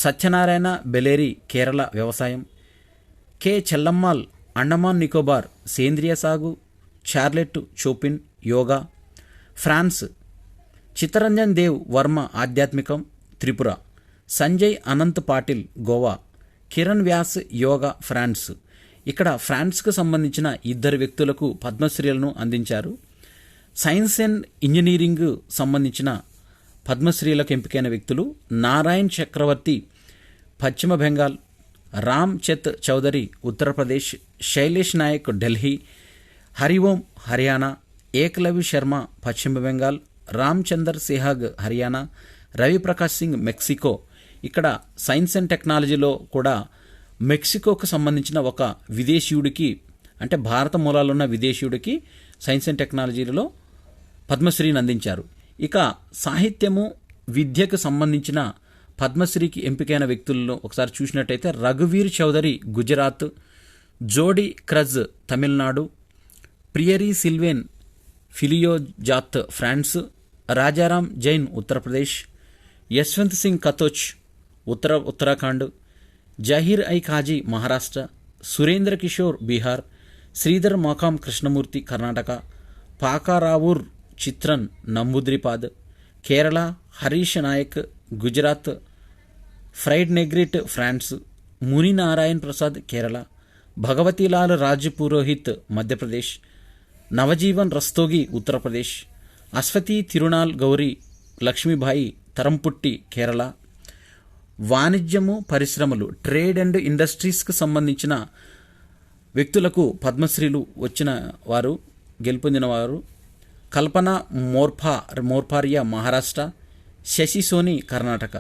సత్యనారాయణ బెలేరి కేరళ వ్యవసాయం, కె చెల్లమ్మాల్ అండమాన్ నికోబార్ సేంద్రియ సాగు, చార్లెట్ చోపిన్ యోగా ఫ్రాన్స్, చిత్తరంజన్ దేవ్ వర్మ ఆధ్యాత్మికం త్రిపుర, సంజయ్ అనంత్ పాటిల్ గోవా, కిరణ్ వ్యాస్ యోగా ఫ్రాన్స్. ఇక్కడ ఫ్రాన్స్కు సంబంధించిన 2 వ్యక్తులకు పద్మశ్రీలను అందించారు. సైన్స్ అండ్ ఇంజనీరింగ్ సంబంధించిన పద్మశ్రీలకు ఎంపికైన వ్యక్తులు నారాయణ్ చక్రవర్తి పశ్చిమ బెంగాల్, రామ్ చత్ చౌదరి ఉత్తరప్రదేశ్, శైలేష్ నాయక్ ఢిల్లీ, హరిఓం హర్యానా, ఏకలవ్య శర్మ పశ్చిమ బెంగాల్, రామ్చందర్ సెహాగ్ హర్యానా, రవిప్రకాష్ సింగ్ మెక్సికో. ఇక్కడ సైన్స్ అండ్ టెక్నాలజీలో కూడా మెక్సికోకు సంబంధించిన ఒక విదేశీయుడికి, అంటే భారత మూలాలున్న విదేశీయుడికి సైన్స్ అండ్ టెక్నాలజీలో పద్మశ్రీని అందించారు. ఇక సాహిత్యము విద్యకు సంబంధించిన పద్మశ్రీకి ఎంపికైన వ్యక్తులను ఒకసారి చూసినట్టయితే రఘువీర్ చౌదరి గుజరాత్, జోడి Cruz Tamil Nadu, ప్రియరీ సిల్వేన్ ఫిలియోజాత్ France, Rajaram Jain Uttar Pradesh, Yashwant Singh కతోచ్ Uttarakhand, Zaheer I Qazi Maharashtra, Surendra Kishore Bihar, Sridhar మకాం కృష్ణమూర్తి కర్ణాటక, పాకారావూర్ చిత్రన్ నంబూద్రిపాద్ కేరళ, హరీష్ నాయక్ గుజరాత్, ఫ్రైడ్ నెగ్రిట్ ఫ్రాన్స్, ముని నారాయణ్ ప్రసాద్ కేరళ, భగవతీలాల్ రాజ్ పురోహిత్ మధ్యప్రదేశ్, నవజీవన్ రస్తోగి ఉత్తరప్రదేశ్, అశ్వతి తిరునాల్ గౌరీ లక్ష్మీబాయి తరంపుట్టి కేరళ. వాణిజ్యము పరిశ్రమలు ట్రేడ్ అండ్ ఇండస్ట్రీస్కి సంబంధించిన వ్యక్తులకు పద్మశ్రీలు వచ్చిన వారు గెలుపొందిన వారు కల్పన మోర్పారియా మహారాష్ట్ర, శశి సోని కర్ణాటక.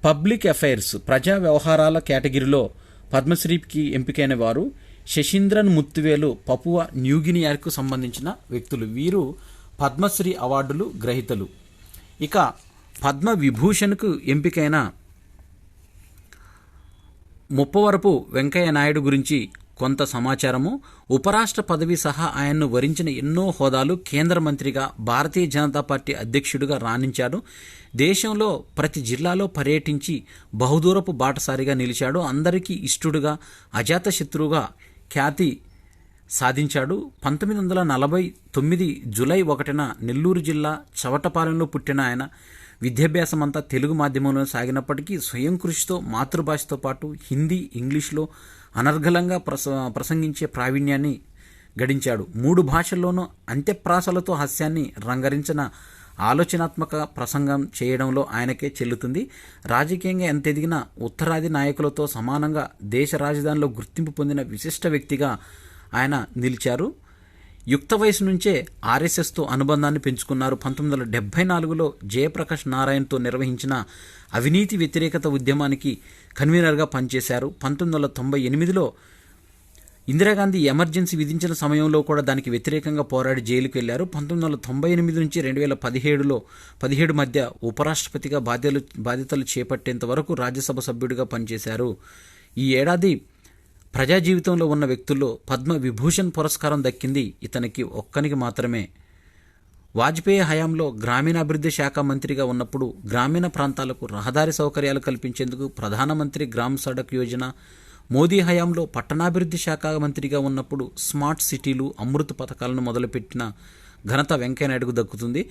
పబ్లిక్ అఫైర్స్ ప్రజా వ్యవహారాల కేటగిరీలో పద్మశ్రీకి ఎంపికైన వారు శశీంద్రన్ ముత్తువేలు పపువా న్యూగినియాకు సంబంధించిన వ్యక్తులు. వీరు పద్మశ్రీ అవార్డులు గ్రహీతలు. ఇక పద్మ విభూషణ్కు ఎంపికైన ముప్పవరపు వెంకయ్య నాయుడు గురించి కొంత సమాచారము. ఉపరాష్ట్ర పదవి సహా ఆయన్ను వరించిన ఎన్నో హోదాలు, కేంద్ర మంత్రిగా, భారతీయ జనతా పార్టీ అధ్యక్షుడిగా రాణించాడు. దేశంలో ప్రతి జిల్లాలో పర్యటించి బహుదూరపు బాటసారిగా నిలిచాడు. అందరికీ ఇష్టుడుగా, అజాతశత్రువుగా ఖ్యాతి సాధించాడు. 1949 జూలై 1న నెల్లూరు జిల్లా చవటపాలెంలో పుట్టిన ఆయన విద్యాభ్యాసం అంతా తెలుగు మాధ్యమంలో సాగినప్పటికీ స్వయం కృషితో మాతృభాషతో పాటు హిందీ, ఇంగ్లీష్లో అనర్గళంగా ప్రసంగించే ప్రావీణ్యాన్ని గడించాడు. 3 భాషల్లోనూ అంత్యప్రాసలతో హాస్యాన్ని రంగరించిన ఆలోచనాత్మక ప్రసంగం చేయడంలో ఆయనకే చెల్లుతుంది. రాజకీయంగా ఎంత ఎదిగినా ఉత్తరాది నాయకులతో సమానంగా దేశ రాజధానిలో గుర్తింపు పొందిన విశిష్ట వ్యక్తిగా ఆయన నిలిచారు. యుక్త వయసు నుంచే ఆర్ఎస్ఎస్తో అనుబంధాన్ని పెంచుకున్నారు. 1974లో జయప్రకాష్ నారాయణ్తో నిర్వహించిన అవినీతి వ్యతిరేకత ఉద్యమానికి కన్వీనర్గా పనిచేశారు. 1998లో ఇందిరాగాంధీ ఎమర్జెన్సీ విధించిన సమయంలో కూడా దానికి వ్యతిరేకంగా పోరాడి జైలుకు వెళ్లారు. 1998 నుంచి 2017 మధ్య ఉపరాష్ట్రపతిగా బాధ్యతలు చేపట్టేంత వరకు రాజ్యసభ సభ్యుడిగా పనిచేశారు. ఈ ఏడాది ప్రజా జీవితంలో ఉన్న వ్యక్తుల్లో పద్మ విభూషణ్ పురస్కారం దక్కింది ఇతనికి ఒక్కనికి మాత్రమే. వాజ్పేయి హయాంలో గ్రామీణాభివృద్ధి శాఖ మంత్రిగా ఉన్నప్పుడు గ్రామీణ ప్రాంతాలకు రహదారి సౌకర్యాలు కల్పించేందుకు ప్రధానమంత్రి గ్రామ్ సడక్ యోజన, మోదీ హయాంలో పట్టణాభివృద్ధి శాఖ మంత్రిగా ఉన్నప్పుడు స్మార్ట్ సిటీలు, అమృత్ పథకాలను మొదలుపెట్టిన ఘనత వెంకయ్యనాయుడుకు దక్కుతుంది.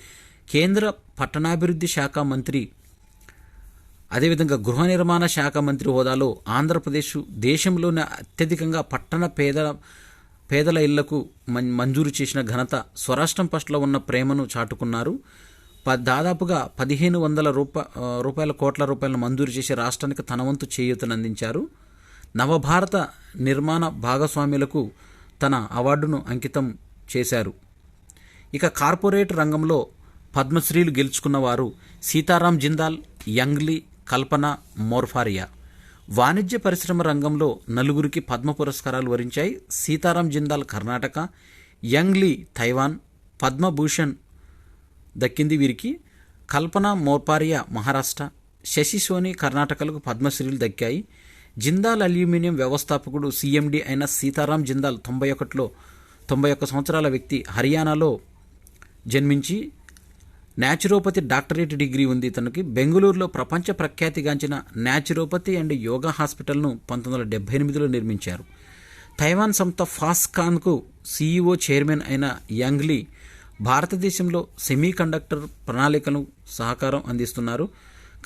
కేంద్ర పట్టణాభివృద్ధి శాఖ మంత్రి, అదేవిధంగా గృహ నిర్మాణ శాఖ మంత్రి హోదాలో ఆంధ్రప్రదేశ్ దేశంలోనే అత్యధికంగా పట్టణ పేదల ఇళ్లకు మంజూరు చేసిన ఘనత, స్వరాష్ట్రం పట్ల ఉన్న ప్రేమను చాటుకున్నారు. దాదాపుగా 1500 కోట్ల రూపాయలను మంజూరు చేసి రాష్ట్రానికి తన వంతు చేయూతనందించారు. నవభారత నిర్మాణ భాగస్వాములకు తన అవార్డును అంకితం చేశారు. ఇక కార్పొరేట్ రంగంలో పద్మశ్రీలు గెలుచుకున్నవారు సీతారాం జిందాల్, యంగ్లీ, కల్పన మోర్ఫారియా. వాణిజ్య పరిశ్రమ రంగంలో నలుగురికి పద్మ పురస్కారాలు వరించాయి. సీతారాం జిందాల్ కర్ణాటక, యంగ్లీ తైవాన్, పద్మభూషణ్ దక్కింది వీరికి. కల్పన మోర్ఫారియా మహారాష్ట్ర, శశి సోని కర్ణాటకలకు పద్మశ్రీలు దక్కాయి. జిందాల్ అల్యూమినియం వ్యవస్థాపకుడు, సిఎండి అయిన సీతారాం జిందాల్ 91 సంవత్సరాల వ్యక్తి. హర్యానాలో జన్మించి న్యాచురోపతి డాక్టరేట్ డిగ్రీ ఉంది తనకి. బెంగళూరులో ప్రపంచ ప్రఖ్యాతిగాంచిన న్యాచురోపతి అండ్ యోగా హాస్పిటల్ను 1978లో నిర్మించారు. తైవాన్ సంస్థ ఫాస్కాన్కు సీఈఓ చైర్మన్ అయిన యాంగ్లీ భారతదేశంలో సెమీ కండక్టర్ ప్రణాళికను సహకారం అందిస్తున్నారు.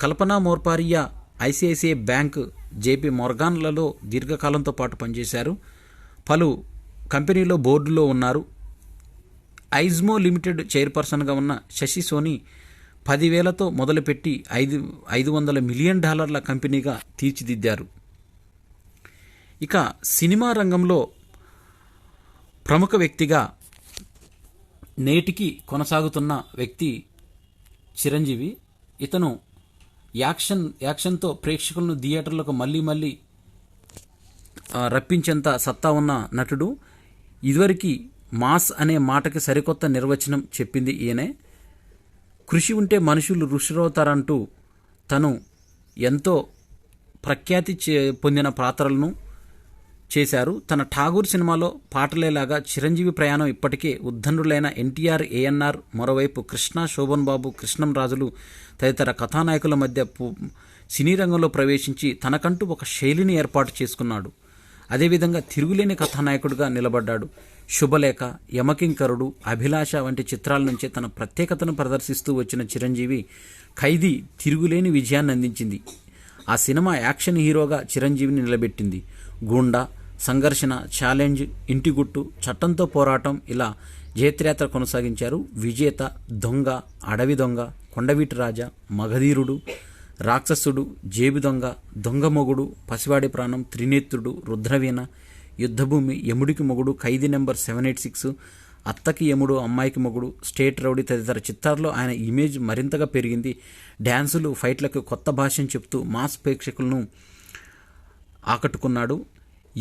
కల్పన మోర్ఫారియా ఐసిఐసిఐ బ్యాంక్, జేపీ మోర్గాన్లలో దీర్ఘకాలంతో పాటు పనిచేశారు. పలు కంపెనీలో బోర్డులో ఉన్నారు. ఐజ్మో లిమిటెడ్ చైర్పర్సన్గా ఉన్న శశి సోని 10,000తో మొదలుపెట్టి $500 మిలియన్ కంపెనీగా తీర్చిదిద్దారు. ఇక సినిమా రంగంలో ప్రముఖ వ్యక్తిగా నేటికి వ్యక్తి చిరంజీవి. ఇతను యాక్షన్తో ప్రేక్షకులను థియేటర్లకు మళ్ళీ రప్పించేంత సత్తా ఉన్న నటుడు. ఇదివరకు మాస్ అనే మాటకి సరికొత్త నిర్వచనం చెప్పింది ఈయనే. కృషి ఉంటే మనుషులు ఋషులవుతారంటూ తను ఎంతో ప్రఖ్యాతి పొందిన పాత్రలను చేశారు. తన ఠాగూర్ సినిమాలో పాటలేలాగా చిరంజీవి ప్రయాణం ఇప్పటికే ఉద్దండులైన ఎన్టీఆర్, ఏఎన్ఆర్, మరోవైపు కృష్ణ, శోభన్ బాబు, కృష్ణం రాజులు తదితర కథానాయకుల మధ్య సినీ రంగంలో ప్రవేశించి తనకంటూ ఒక శైలిని ఏర్పాటు చేసుకున్నాడు. అదేవిధంగా తిరుగులేని కథానాయకుడిగా నిలబడ్డాడు. శుభలేఖ, యమకింకరుడు, అభిలాష వంటి చిత్రాల నుంచే తన ప్రత్యేకతను ప్రదర్శిస్తూ వచ్చిన చిరంజీవి ఖైదీ తిరుగులేని విజయాన్ని అందించింది. ఆ సినిమా యాక్షన్ హీరోగా చిరంజీవిని నిలబెట్టింది. గూండా, సంఘర్షణ, ఛాలెంజ్, ఇంటిగుట్టు, చట్టంతో పోరాటం ఇలా జయత్రయాత్ర కొనసాగించారు. విజేత, దొంగ, అడవి దొంగ, కొండవీటి రాజా, మగధీరుడు, రాక్షసుడు, జేబు దొంగ, దొంగ మొగుడు, పసివాడి ప్రాణం, త్రినేత్రుడు, రుద్రవీణ, యుద్ధభూమి, యముడికి మొగుడు, ఖైదీ నెంబర్ 786, అత్తకి యముడు, అమ్మాయికి మొగుడు, స్టేట్ రౌడీ తదితర చిత్రాల్లో ఆయన ఇమేజ్ మరింతగా పెరిగింది. డ్యాన్సులు, ఫైట్లకు కొత్త భాషను చెప్తూ మాస్ ప్రేక్షకులను ఆకట్టుకున్నాడు.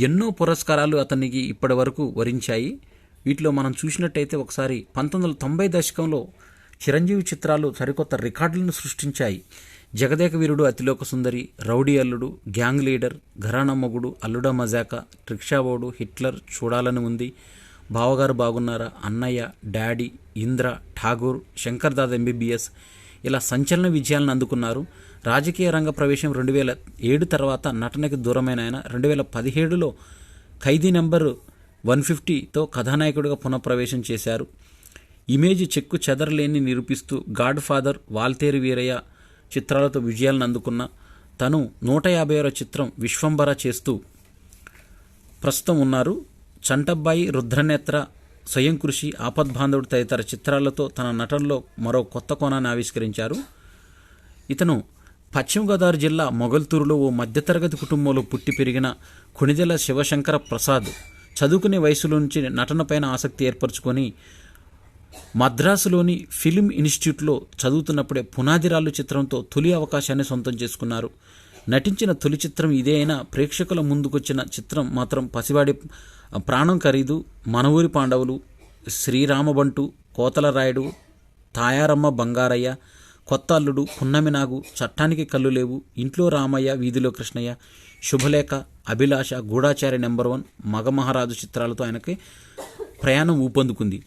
ఎన్నో పురస్కారాలు అతనికి ఇప్పటి వరకు వరించాయి. వీటిలో మనం చూసినట్టయితే ఒకసారి 1990 దశకంలో చిరంజీవి చిత్రాలు సరికొత్త రికార్డులను సృష్టించాయి. జగదేక వీరుడు, అతిలోక సుందరి, రౌడీ అల్లుడు, గ్యాంగ్ లీడర్, ఘరానా మొగుడు, అల్లుడా మజాక, రిక్షావోడు, హిట్లర్, చూడాలని ఉంది, బావగారు బాగున్నారా, అన్నయ్య, డాడీ, ఇంద్ర, ఠాగూర్, శంకర్ దాదా ఎంబీబీఎస్ ఇలా సంచలన విజయాలను అందుకున్నారు. రాజకీయ రంగ ప్రవేశం 2007 తర్వాత నటనకి దూరమైన ఆయన 2017లో ఖైదీ నెంబర్ 150తో కథానాయకుడిగా పునఃప్రవేశం చేశారు. ఇమేజ్ చెక్కు చెదరలేని నిరూపిస్తూ గాడ్ ఫాదర్, వాల్తేరు వీరయ్య, చిత్రాలతో విజయాలను అందుకున్న తను 156వ చిత్రం విశ్వంభర చేస్తూ ప్రస్తుతం ఉన్నారు. చంటబ్బాయి, రుద్రనేత్ర, స్వయం కృషి, ఆపద్బాంధవుడు తదితర చిత్రాలతో తన నటనలో మరో కొత్త కోణాన్ని ఆవిష్కరించారు. ఇతను పశ్చిమ గోదావరి జిల్లా మొగల్తూరులో ఓ మధ్యతరగతి కుటుంబంలో పుట్టి పెరిగిన కొణిదెల శివశంకర ప్రసాద్ చదువుకునే వయసులో నుంచి నటనపైన ఆసక్తి ఏర్పరచుకొని మద్రాసులోని ఫిల్మ్ ఇన్స్టిట్యూట్లో చదువుతున్నప్పుడే పునాదిరాళ్ళు చిత్రంతో తొలి అవకాశాన్ని సొంతం చేసుకున్నారు. నటించిన తొలి చిత్రం ఇదే అయినా ప్రేక్షకుల ముందుకొచ్చిన చిత్రం మాత్రం పసివాడి ప్రాణం ఖరీదు, మన ఊరి పాండవులు, శ్రీరామబంటు, కోతల రాయుడు, తాయారమ్మ బంగారయ్య, కొత్త అల్లుడు, పున్నమి నాగు, చట్టానికి కళ్ళు లేవు, ఇంట్లో రామయ్య, వీధిలో కృష్ణయ్య, శుభలేఖ, అభిలాష, గూఢాచారి నెంబర్ 1, మగమహారాజు చిత్రాలతో ఆయనకి ప్రయాణం ఊపందుకుంది.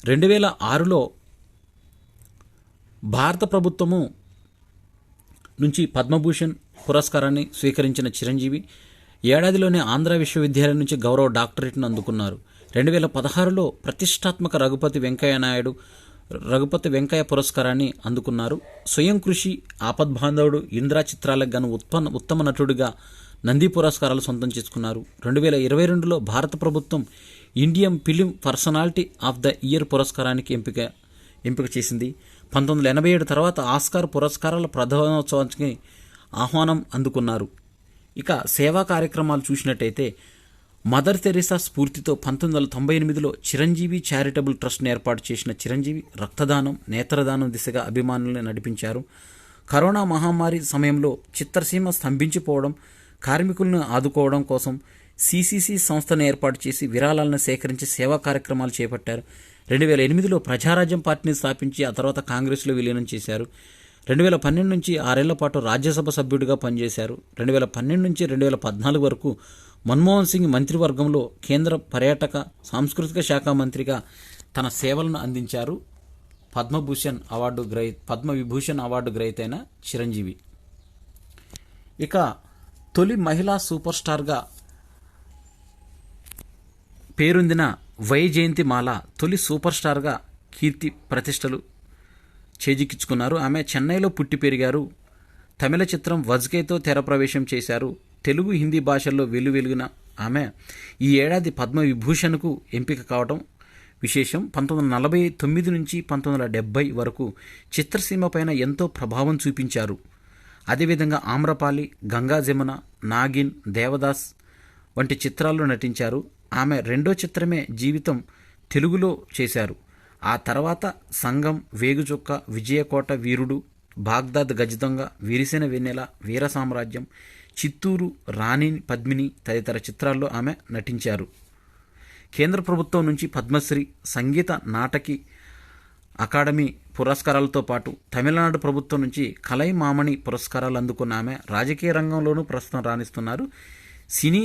2006లో భారత ప్రభుత్వము నుంచి పద్మభూషణ్ పురస్కారాన్ని స్వీకరించిన చిరంజీవి ఏడాదిలోనే ఆంధ్ర విశ్వవిద్యాలయం నుంచి గౌరవ డాక్టరేట్ను అందుకున్నారు. 2016లో ప్రతిష్టాత్మక రఘుపతి వెంకయ్య పురస్కారాన్ని అందుకున్నారు. స్వయం కృషి, ఆపద్బాంధవుడు, ఇంద్రా చిత్రాలకు గాను ఉత్తమ నటుడిగా నంది పురస్కారాలు సొంతం చేసుకున్నారు. 2022లో భారత ప్రభుత్వం Indian film personality of the year పురస్కారానికి ఎంపిక చేసింది. 1987 తర్వాత ఆస్కార్ పురస్కారాల ప్రధానోత్సవానికి ఆహ్వానం అందుకున్నారు. ఇక సేవా కార్యక్రమాలు చూసినట్టయితే మదర్ తెరీసా స్ఫూర్తితో 1998లో చిరంజీవి చారిటబుల్ ట్రస్ట్ను ఏర్పాటు చేసిన చిరంజీవి రక్తదానం, నేత్రదానం దిశగా అభిమానులను నడిపించారు. కరోనా మహమ్మారి సమయంలో చిత్రసీమ స్తంభించిపోవడం, కార్మికులను ఆదుకోవడం కోసం సిసిసి సంస్థను ఏర్పాటు చేసి విరాళాలను సేకరించి సేవా కార్యక్రమాలు చేపట్టారు. 2008లో ప్రజారాజ్యం పార్టీని స్థాపించి ఆ తర్వాత కాంగ్రెస్లో విలీనం చేశారు. 2012 నుంచి 6 ఏళ్ల పాటు రాజ్యసభ సభ్యుడిగా పనిచేశారు. 2012 నుంచి 2014 వరకు మన్మోహన్ సింగ్ మంత్రివర్గంలో కేంద్ర పర్యాటక సాంస్కృతిక శాఖ మంత్రిగా తన సేవలను అందించారు. పద్మవిభూషణ్ అవార్డు గ్రహీత అయిన చిరంజీవి. ఇక తొలి మహిళా సూపర్ స్టార్గా పేరొందిన వైజయంతిమాల తొలి సూపర్ స్టార్గా కీర్తి ప్రతిష్టలు చేజిక్కించుకున్నారు. ఆమె చెన్నైలో పుట్టి పెరిగారు. తమిళ చిత్రం వజ్కేతో తెర ప్రవేశం చేశారు. తెలుగు, హిందీ భాషల్లో వెలువెలిగిన ఆమె ఈ ఏడాది పద్మవిభూషణ్కు ఎంపిక కావడం విశేషం. 1949 నుంచి 1970 వరకు చిత్రసీమ పైన ఎంతో ప్రభావం చూపించారు. అదేవిధంగా ఆమ్రపాలి, గంగా జమున, నాగిన్, దేవదాస్ వంటి చిత్రాల్లో నటించారు. ఆమె రెండో చిత్రమే జీవితం తెలుగులో చేశారు. ఆ తర్వాత సంగం, వేగుచుక్క, విజయకోట వీరుడు, బాగ్దాద్ గజదొంగ, విరిసిన వెన్నెల, వీర సామ్రాజ్యం, చిత్తూరు, రాణి పద్మిని తదితర చిత్రాల్లో ఆమె నటించారు. కేంద్ర ప్రభుత్వం నుంచి పద్మశ్రీ, సంగీత నాటకి అకాడమీ పురస్కారాలతో పాటు తమిళనాడు ప్రభుత్వం నుంచి కలైమామణి పురస్కారాలు అందుకున్న ఆమె రాజకీయ రంగంలోనూ ప్రస్తుతం రాణిస్తున్నారు. సినీ,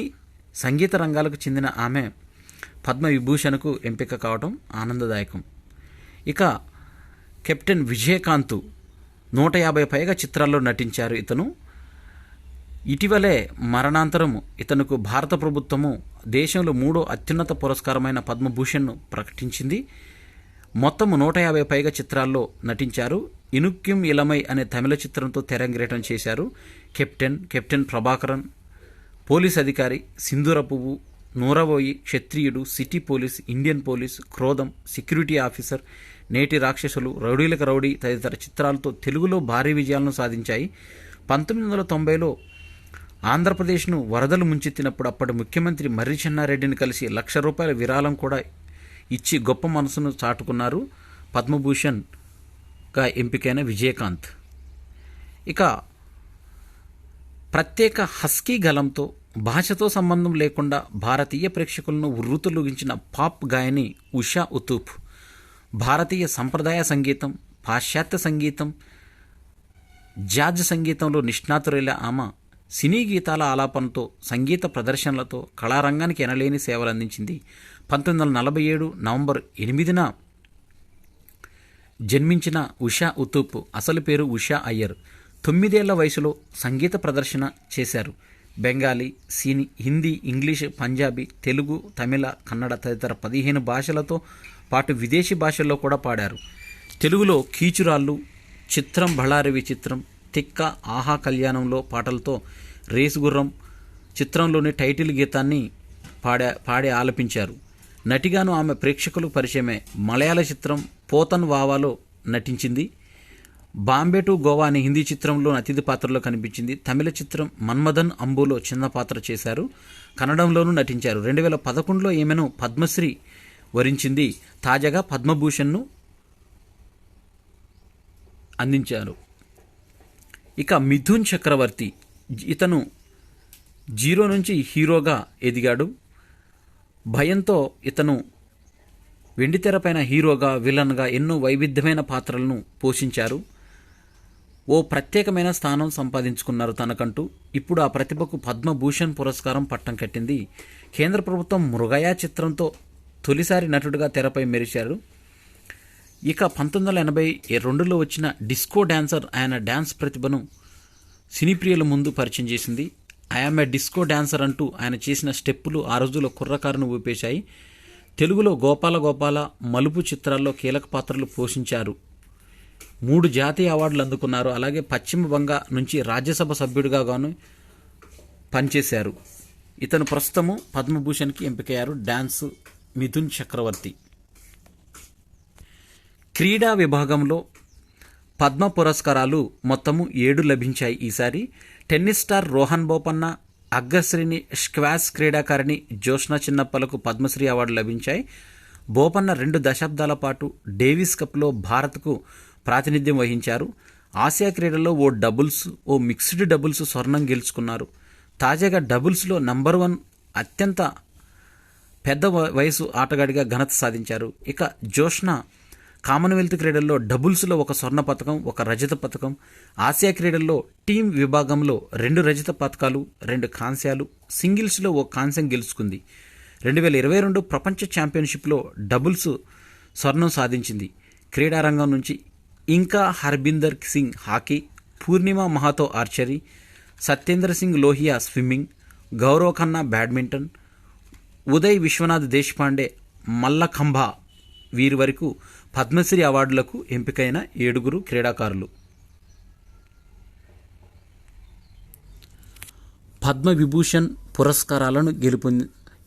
సంగీత రంగాలకు చెందిన ఆమె పద్మవిభూషణ్కు ఎంపిక కావడం ఆనందదాయకం. ఇక కెప్టెన్ విజయకాంత్ 150 పైగా చిత్రాల్లో నటించారు. ఇతను ఇటీవలే మరణాంతరం ఇతనుకు భారత ప్రభుత్వము దేశంలో 3వ అత్యున్నత పురస్కారమైన పద్మభూషణ్ను ప్రకటించింది. మొత్తం 150 పైగా చిత్రాల్లో నటించారు. ఇనుక్యం ఇలమై అనే తమిళ చిత్రంతో తెరంగేట్రం చేశారు. కెప్టెన్ ప్రభాకరన్, పోలీస్ అధికారి, సింధూర పువ్వు, నూరబోయి, క్షత్రియుడు, సిటీ పోలీస్, ఇండియన్ పోలీస్, క్రోధం, సెక్యూరిటీ ఆఫీసర్, నేటి రాక్షసులు, రౌడీలకు రౌడీ తదితర చిత్రాలతో తెలుగులో భారీ విజయాలను సాధించాయి. 1990లో ఆంధ్రప్రదేశ్ను వరదలు ముంచెత్తినప్పుడు అప్పటి ముఖ్యమంత్రి మర్రి చెన్నారెడ్డిని కలిసి ₹1,00,000 విరాళం కూడా ఇచ్చి గొప్ప మనసును చాటుకున్నారు పద్మభూషణ్గా ఎంపికైన విజయకాంత్. ఇక ప్రత్యేక హస్కీ గలంతో భాషతో సంబంధం లేకుండా భారతీయ ప్రేక్షకులను ఉర్రూతలూగించిన పాప్ గాయని ఉషా ఉతూప్ భారతీయ సంప్రదాయ సంగీతం, పాశ్చాత్య సంగీతం, జాజ్ సంగీతంలో నిష్ణాతురైన ఆమె సినీ గీతాల ఆలాపనతో, సంగీత ప్రదర్శనలతో కళారంగానికి ఎనలేని సేవలు అందించింది. 1947 నవంబర్ 8న జన్మించిన ఉషా ఉతూప్ అసలు పేరు ఉషా అయ్యర్ 9 ఏళ్ల వయసులో సంగీత ప్రదర్శన చేశారు. బెంగాలీ, హిందీ, ఇంగ్లీష్, పంజాబీ, తెలుగు, తమిళ, కన్నడ తదితర 15 భాషలతో పాటు విదేశీ భాషల్లో కూడా పాడారు. తెలుగులో కీచురాళ్ళు, చిత్రం బళారి విచిత్రం, తిక్క, ఆహా కళ్యాణంలో పాటలతో రేసు గుర్రం చిత్రంలోని టైటిల్ గీతాన్ని పాడి ఆలపించారు. నటిగాను ఆమె ప్రేక్షకులకు పరిచయమే. మలయాళ చిత్రం పోతన్ వావాలో నటించింది. బాంబే టు గోవా అనే హిందీ చిత్రంలో అతిథి పాత్రలో కనిపించింది. తమిళ చిత్రం మన్మథన్ అంబులో చిన్న పాత్ర చేశారు. కన్నడంలోనూ నటించారు. 2011లో ఈమెను పద్మశ్రీ వరించింది. తాజాగా పద్మభూషణ్ను అందించారు. ఇక మిథున్ చక్రవర్తి, ఇతను జీరో నుంచి హీరోగా ఎదిగాడు. భయంతో ఇతను వెండితెరపైన హీరోగా, విలన్గా ఎన్నో వైవిధ్యమైన పాత్రలను పోషించారు. ఓ ప్రత్యేకమైన స్థానం సంపాదించుకున్నారు తనకంటూ. ఇప్పుడు ఆ ప్రతిభకు పద్మభూషణ్ పురస్కారం పట్టం కట్టింది. కేంద్ర ప్రభుత్వం మృగయా చిత్రంతో తొలిసారి నటుడిగా తెరపై మెరిశారు. ఇక 1982లో వచ్చిన డిస్కో డాన్సర్ ఆయన డ్యాన్స్ ప్రతిభను సినీ ప్రియుల ముందు పరిచయం చేసింది. ఐఎమ్ ఏ డిస్కో డాన్సర్ అంటూ ఆయన చేసిన స్టెప్పులు ఆ రోజుల్లో కుర్రకారును ఊపేశాయి. తెలుగులో గోపాల గోపాల, మలుపు చిత్రాల్లో కీలక పాత్రలు పోషించారు. 3 జాతీయ అవార్డులు అందుకున్నారు. అలాగే పశ్చిమ బంగా నుంచి రాజ్యసభ సభ్యుడిగా గాను పనిచేశారు. ఇతను ప్రస్తుతము పద్మభూషణ్కి ఎంపికయ్యారు. డాన్స్ మిథున్ చక్రవర్తి. క్రీడా విభాగంలో పద్మ పురస్కారాలు మొత్తము 7 లభించాయి ఈసారి. టెన్నిస్ స్టార్ రోహన్ బోపన్న, అగ్రశ్రేణి స్క్వాష్ క్రీడాకారిణి జోష్నా చిన్నప్పలకు పద్మశ్రీ అవార్డు లభించాయి. బోపన్న 2 దశాబ్దాల పాటు డేవిస్ కప్లో భారత్కు ప్రాతినిధ్యం వహించారు. ఆసియా క్రీడల్లో ఓ డబుల్స్, ఓ మిక్స్డ్ డబుల్స్ స్వర్ణం గెలుచుకున్నారు. తాజాగా డబుల్స్లో నంబర్ 1 అత్యంత పెద్ద వయసు ఆటగాడిగా ఘనత సాధించారు. ఇక జోష్నా కామన్వెల్త్ క్రీడల్లో డబుల్స్లో 1 స్వర్ణ పథకం, 1 రజత పథకం, ఆసియా క్రీడల్లో టీం విభాగంలో 2 రజత పథకాలు, 2 కాంస్యాలు, సింగిల్స్లో 1 కాంస్యం గెలుచుకుంది. 2022 ప్రపంచ ఛాంపియన్షిప్లో డబుల్స్ స్వర్ణం సాధించింది. క్రీడారంగం నుంచి ఇంకా హర్బిందర్ సింగ్ హాకీ, పూర్ణిమ మహాతో archery, Satyendra Singh Lohia swimming, Gaurav Khanna badminton, Uday Vishwanath Deshpande మల్లఖంబ వీరి వరకు పద్మశ్రీ అవార్డులకు ఎంపికైన 7 క్రీడాకారులు. పద్మవిభూషణ్ పురస్కారాలను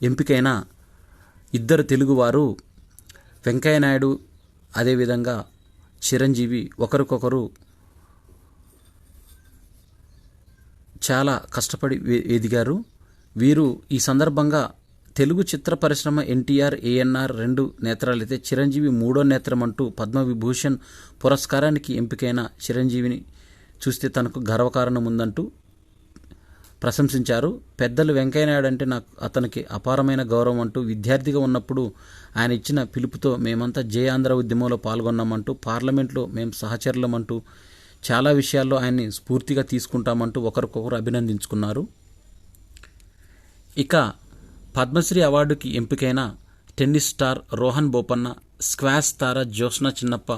ఎంపికైన 2 తెలుగువారు వెంకయ్యనాయుడు, అదేవిధంగా చిరంజీవి ఒకరికొకరు చాలా కష్టపడి ఎదిగారు. వీరు ఈ సందర్భంగా తెలుగు చిత్ర పరిశ్రమ ఎన్టీఆర్, ఏఎన్ఆర్ 2 నేత్రాలైతే చిరంజీవి 3వ నేత్రం అంటూ పద్మవిభూషణ్ పురస్కారానికి ఎంపికైన చిరంజీవిని చూస్తే తనకు గర్వకారణం ఉందంటూ ప్రశంసించారు. పెద్దలు వెంకయ్యనాయుడు అంటే అతనికి అపారమైన గౌరవం అంటూ, విద్యార్థిగా ఉన్నప్పుడు ఆయన ఇచ్చిన పిలుపుతో మేమంతా జై ఆంధ్ర ఉద్యమంలో పాల్గొన్నామంటూ, పార్లమెంట్లో మేము సహచరులమంటూ, చాలా విషయాల్లో ఆయన్ని స్ఫూర్తిగా తీసుకుంటామంటూ ఒకరికొకరు అభినందించుకున్నారు. ఇక పద్మశ్రీ అవార్డుకి ఎంపికైన tennis star Rohan Bopanna, squash తార జోష్నా చిన్నప్ప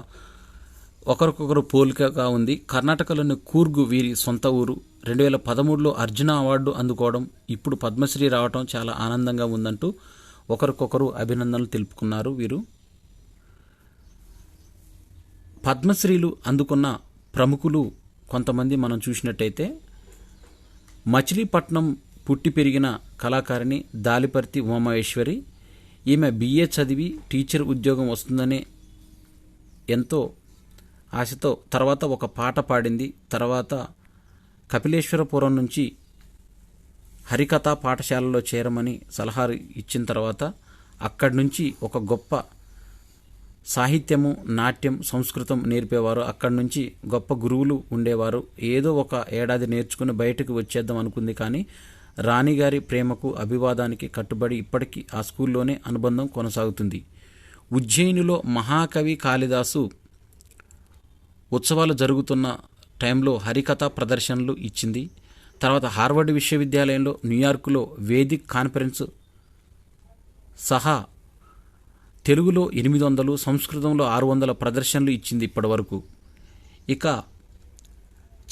ఒకరికొకరు పోలికగా ఉంది. కర్ణాటకలోని కూర్గు వీరి సొంత ఊరు. 2013లో అర్జున అవార్డు అందుకోవడం, ఇప్పుడు పద్మశ్రీ రావడం చాలా ఆనందంగా ఉందంటూ ఒకరికొకరు అభినందనలు తెలుపుకున్నారు. వీరు పద్మశ్రీలు అందుకున్న ప్రముఖులు కొంతమంది మనం చూసినట్టయితే, మచిలీపట్నం పుట్టి పెరిగిన కళాకారిణి దాలిపర్తి ఉమామహేశ్వరి. ఈమె BA చదివి టీచర్ ఉద్యోగం వస్తుందనే ఎంతో ఆశతో తర్వాత ఒక పాట పాడింది. తర్వాత కపిలేశ్వరపురం నుంచి హరికథా పాఠశాలలో చేరమని సలహా ఇచ్చిన తర్వాత అక్కడి నుంచి ఒక గొప్ప సాహిత్యము, నాట్యం, సంస్కృతం నేర్పేవారు. అక్కడి నుంచి గొప్ప గురువులు ఉండేవారు. ఏదో ఒక ఏడాది నేర్చుకుని బయటకు వచ్చేద్దాం అనుకుంది. కానీ రాణిగారి ప్రేమకు, అభివాదానికి కట్టుబడి ఇప్పటికీ ఆ స్కూల్లోనే అనుబంధం కొనసాగుతుంది. ఉజ్జయినిలో మహాకవి కాళిదాసు ఉత్సవాలు జరుగుతున్న టైంలో హరికథ ప్రదర్శనలు ఇచ్చింది. తర్వాత హార్వర్డ్ విశ్వవిద్యాలయంలో, న్యూయార్కులో వేదిక్ కాన్ఫరెన్స్ సహా తెలుగులో 800, సంస్కృతంలో 600 ప్రదర్శనలు ఇచ్చింది ఇప్పటి వరకు. ఇక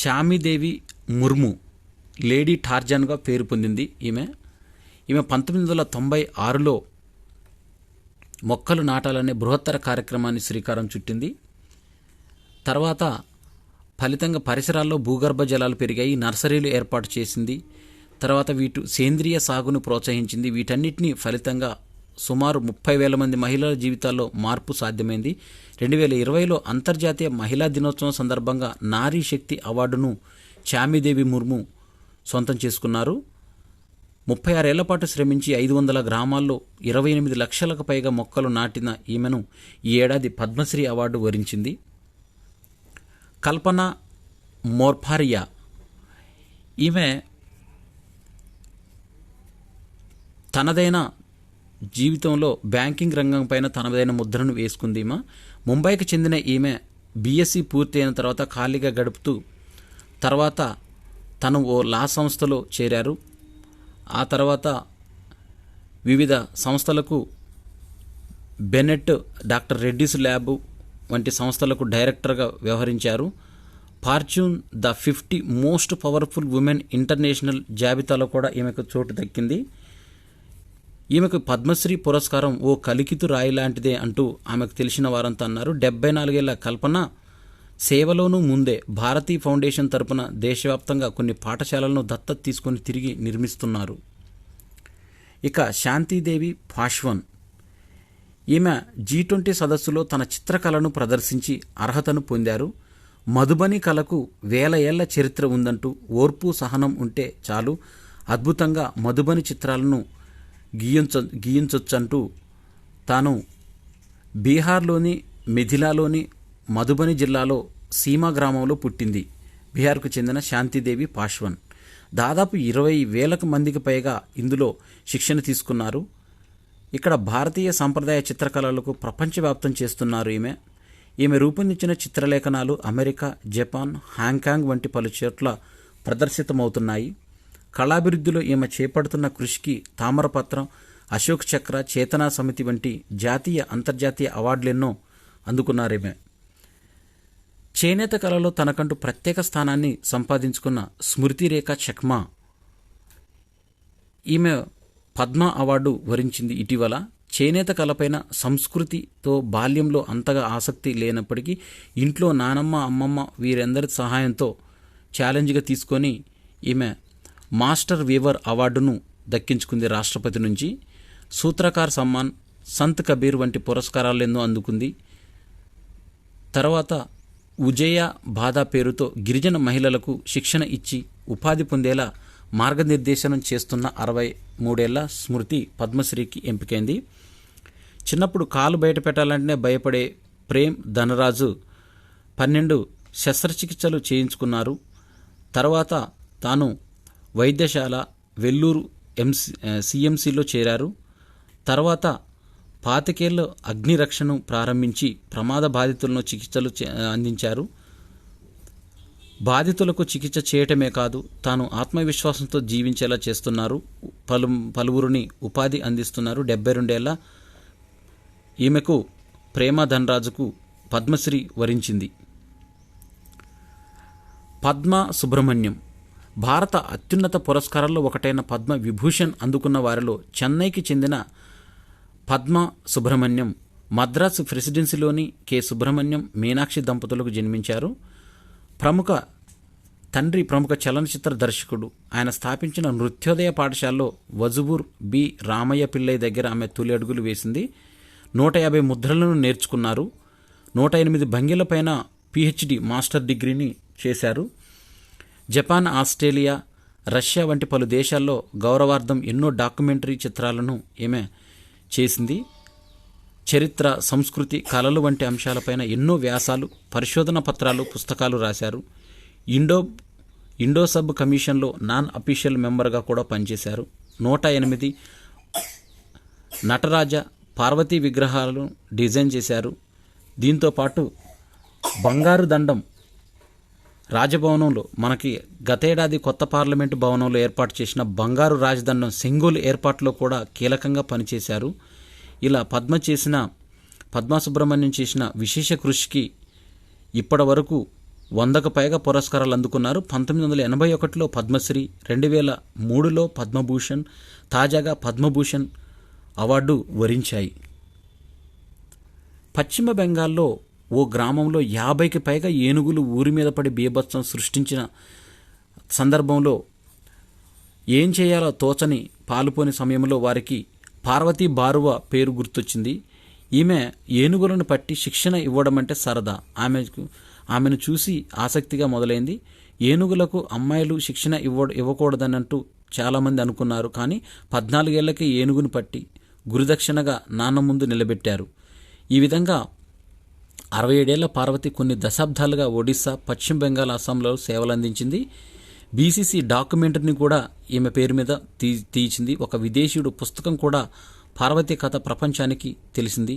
చామిదేవి ముర్ము లేడీ టార్జాన్గా పేరు పొందింది. ఈమె 1996లో మొక్కలు నాటాలనే బృహత్తర కార్యక్రమాన్ని శ్రీకారం చుట్టింది. తర్వాత ఫలితంగా పరిసరాల్లో భూగర్భ జలాలు పెరిగాయి, నర్సరీలు ఏర్పాటు చేసింది. తర్వాత సేంద్రియ సాగును ప్రోత్సహించింది. వీటన్నిటిని ఫలితంగా సుమారు 30,000 మంది మహిళల జీవితాల్లో మార్పు సాధ్యమైంది. 2020లో అంతర్జాతీయ మహిళా దినోత్సవం సందర్భంగా నారీ శక్తి అవార్డును చామిదేవి ముర్ము సొంతం చేసుకున్నారు. 36 ఏళ్ల పాటు శ్రమించి 500 గ్రామాల్లో 28 లక్షలకు పైగా మొక్కలు నాటిన ఈమెను ఈ ఏడాది పద్మశ్రీ అవార్డు వరించింది. కల్పన మోర్ఫారియా ఈమె తనదైన జీవితంలో బ్యాంకింగ్ రంగం పైన తనదైన ముద్రను వేసుకుంది. ముంబైకి చెందిన ఈమె బీఎస్సీ పూర్తి అయిన తర్వాత ఖాళీగా గడుపుతూ తర్వాత తను ఓ లా సంస్థలో చేరారు. ఆ తర్వాత వివిధ సంస్థలకు బెనెట్, డాక్టర్ రెడ్డిస్ ల్యాబ్ వంటి సంస్థలకు డైరెక్టర్గా వ్యవహరించారు. Fortune the 50 most powerful women international జాబితాలో కూడా ఈమెకు చోటు దక్కింది. ఈమెకు పద్మశ్రీ పురస్కారం ఓ కలికితు రాయి లాంటిదే అంటూ ఆమెకు తెలిసిన వారంతా అన్నారు. 74 ఏళ్ల కల్పన సేవలోనూ ముందే భారతీ ఫౌండేషన్ తరపున దేశవ్యాప్తంగా కొన్ని పాఠశాలలను దత్తత తీసుకొని తిరిగి నిర్మిస్తున్నారు. ఇక శాంతిదేవి పాశ్వన్ ఈమె G20 సదస్సులో తన చిత్రకళను ప్రదర్శించి అర్హతను పొందారు. మధుబని కళకు 1000 ఏళ్ల చరిత్ర ఉందంటూ, ఓర్పు సహనం ఉంటే చాలు అద్భుతంగా మధుబని చిత్రాలను గీయించొచ్చంటూ తాను బీహార్లోని మిథిలాలోని మధుబని జిల్లాలో సీమా గ్రామంలో పుట్టింది. బీహార్కు చెందిన శాంతిదేవి పాశ్వన్ దాదాపు 20,000 మందికి పైగా ఇందులో శిక్షణ తీసుకున్నారు. ఇక్కడ భారతీయ సంప్రదాయ చిత్రకళలకు ప్రపంచవ్యాప్తం చేస్తున్నారు. ఈమె రూపొందించిన చిత్రలేఖనాలు అమెరికా, జపాన్, హాంకాంగ్ వంటి పలు చోట్ల ప్రదర్శితమవుతున్నాయి. కళాభివృద్ధిలో ఈమె చేపడుతున్న కృషికి తామరపత్రం, అశోక్ చక్ర, చేతనా సమితి వంటి జాతీయ, అంతర్జాతీయ అవార్డులెన్నో అందుకున్నారీమె. చేనేత కళలో తనకంటూ ప్రత్యేక స్థానాన్ని సంపాదించుకున్న స్మృతిరేఖ చక్మా ఈమె పద్మ అవార్డు వరించింది ఇటీవల. చేనేత కళపైన సంస్కృతితో బాల్యంలో అంతగా ఆసక్తి లేనప్పటికీ ఇంట్లో నానమ్మ, అమ్మమ్మ వీరందరి సహాయంతో ఛాలెంజ్గా తీసుకొని ఈమె మాస్టర్ వీవర్ అవార్డును దక్కించుకుంది రాష్ట్రపతి నుంచి. సూత్రకార్ సమ్మాన్, సంత్ కబీర్ వంటి పురస్కారాలు ఎన్నో అందుకుంది. తర్వాత ఉజయ బాధా పేరుతో గిరిజన మహిళలకు శిక్షణ ఇచ్చి ఉపాధి పొందేలా మార్గనిర్దేశనం చేస్తున్న 63 ఏళ్ల స్మృతి పద్మశ్రీకి ఎంపికైంది. చిన్నప్పుడు కాలు బయట పెట్టాలంటేనే భయపడే ప్రేమ్ ధనరాజు 12 శస్త్రచికిత్సలు చేయించుకున్నారు. తర్వాత తాను వైద్యశాల వెల్లూరు సిఎంసిలో చేరారు. తర్వాత 25 ఏళ్ళు అగ్నిరక్షను ప్రారంభించి ప్రమాద బాధితులను చికిత్సలు అందించారు. బాధితులకు చికిత్స చేయటమే కాదు, తాను ఆత్మవిశ్వాసంతో జీవించేలా చేస్తున్నారు. పలువురిని ఉపాధి అందిస్తున్నారు. 72 ఏళ్ల ఈమెకు ప్రేమ ధనరాజుకు పద్మశ్రీ వరించింది. పద్మ సుబ్రహ్మణ్యం భారత అత్యున్నత పురస్కారాల్లో ఒకటైన పద్మ విభూషణ్ అందుకున్న వారిలో చెన్నైకి చెందిన పద్మ సుబ్రహ్మణ్యం మద్రాసు ప్రెసిడెన్సీలోని కె సుబ్రహ్మణ్యం, మీనాక్షి దంపతులకు జన్మించారు. ప్రముఖ చలనచిత్ర దర్శకుడు. ఆయన స్థాపించిన నృత్యోదయ పాఠశాలలో వజువూర్ బి రామయ్య పిల్లై దగ్గర ఆమె తొలి అడుగులు వేసింది. 150 ముద్రలను నేర్చుకున్నారు. 108 భంగిలపైన PhD మాస్టర్ డిగ్రీని చేశారు. జపాన్, ఆస్ట్రేలియా, రష్యా వంటి పలు దేశాల్లో గౌరవార్థం ఎన్నో డాక్యుమెంటరీ చిత్రాలను ఈమె చేసింది. చరిత్ర, సంస్కృతి, కళలు వంటి అంశాలపైన ఎన్నో వ్యాసాలు, పరిశోధన పత్రాలు, పుస్తకాలు రాశారు. ఇండో సబ్ కమిషన్లో నాన్ అఫీషియల్ మెంబర్గా కూడా పనిచేశారు. 108 నటరాజ, పార్వతీ విగ్రహాలను డిజైన్ చేశారు. దీంతోపాటు బంగారు దండం రాజభవనంలో మనకి గతేడాది కొత్త పార్లమెంటు భవనంలో ఏర్పాటు చేసిన బంగారు రాజదండం సెంగోలు ఏర్పాటులో కూడా కీలకంగా పనిచేశారు. ఇలా పద్మా సుబ్రహ్మణ్యం చేసిన విశేష కృషికి ఇప్పటి వరకు 100కు పైగా పురస్కారాలు అందుకున్నారు. 1981లో పద్మశ్రీ, 2003లో పద్మభూషణ్, తాజాగా పద్మభూషణ్ అవార్డు వరించాయి. పశ్చిమ బెంగాల్లో ఓ గ్రామంలో 50కి పైగా ఏనుగులు ఊరి మీద పడి బీభత్సం సృష్టించిన సందర్భంలో ఏం చేయాలో తోచని పాలుపోని సమయంలో వారికి పార్వతీ బారువ పేరు గుర్తొచ్చింది. ఈమె ఏనుగులను పట్టి శిక్షణ ఇవ్వడమంటే సరదా. ఆమెను చూసి ఆసక్తిగా మొదలైంది. ఏనుగులకు అమ్మాయిలు శిక్షణ ఇవ్వకూడదనంటూ చాలామంది అనుకున్నారు. కానీ 14 ఏళ్లకే ఏనుగును పట్టి గురుదక్షిణగా నాన్న ముందు నిలబెట్టారు. ఈ విధంగా 67 ఏళ్ల పార్వతి కొన్ని దశాబ్దాలుగా ఒడిశా, పశ్చిమ బెంగాల్, అస్సాంలో సేవలందించింది. బీసీసీ డాక్యుమెంటరీని కూడా ఈమె పేరు మీద తీయించింది. ఒక విదేశీయుడు పుస్తకం కూడా పార్వతి కథ ప్రపంచానికి తెలిసింది.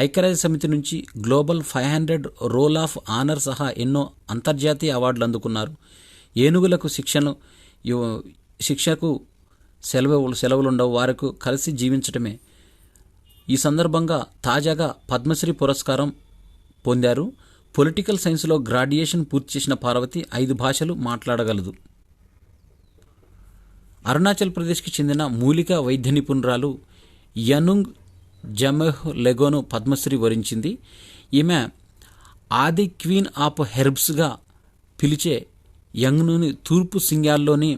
ఐక్యరాజ్య సమితి నుంచి గ్లోబల్ 500 రోల్ ఆఫ్ ఆనర్ సహా ఎన్నో అంతర్జాతీయ అవార్డులు అందుకున్నారు. ఏనుగులకు శిక్షకు సెలవులుండవు, వారికి కలిసి జీవించటమే. ఈ సందర్భంగా తాజాగా పద్మశ్రీ పురస్కారం పొందారు. పొలిటికల్ సైన్స్లో గ్రాడ్యుయేషన్ పూర్తి చేసిన పార్వతి 5 భాషలు మాట్లాడగలదు. అరుణాచల్ ప్రదేశ్కి చెందిన మూలికా వైద్య నిపుణురాలు యనుంగ్ జమెహ్ లెగోను పద్మశ్రీ వరించింది. ఈమె ఆది క్వీన్ ఆఫ్ హెర్బ్స్గా పిలిచే యంగ్నుని తూర్పు సింగాల్లోని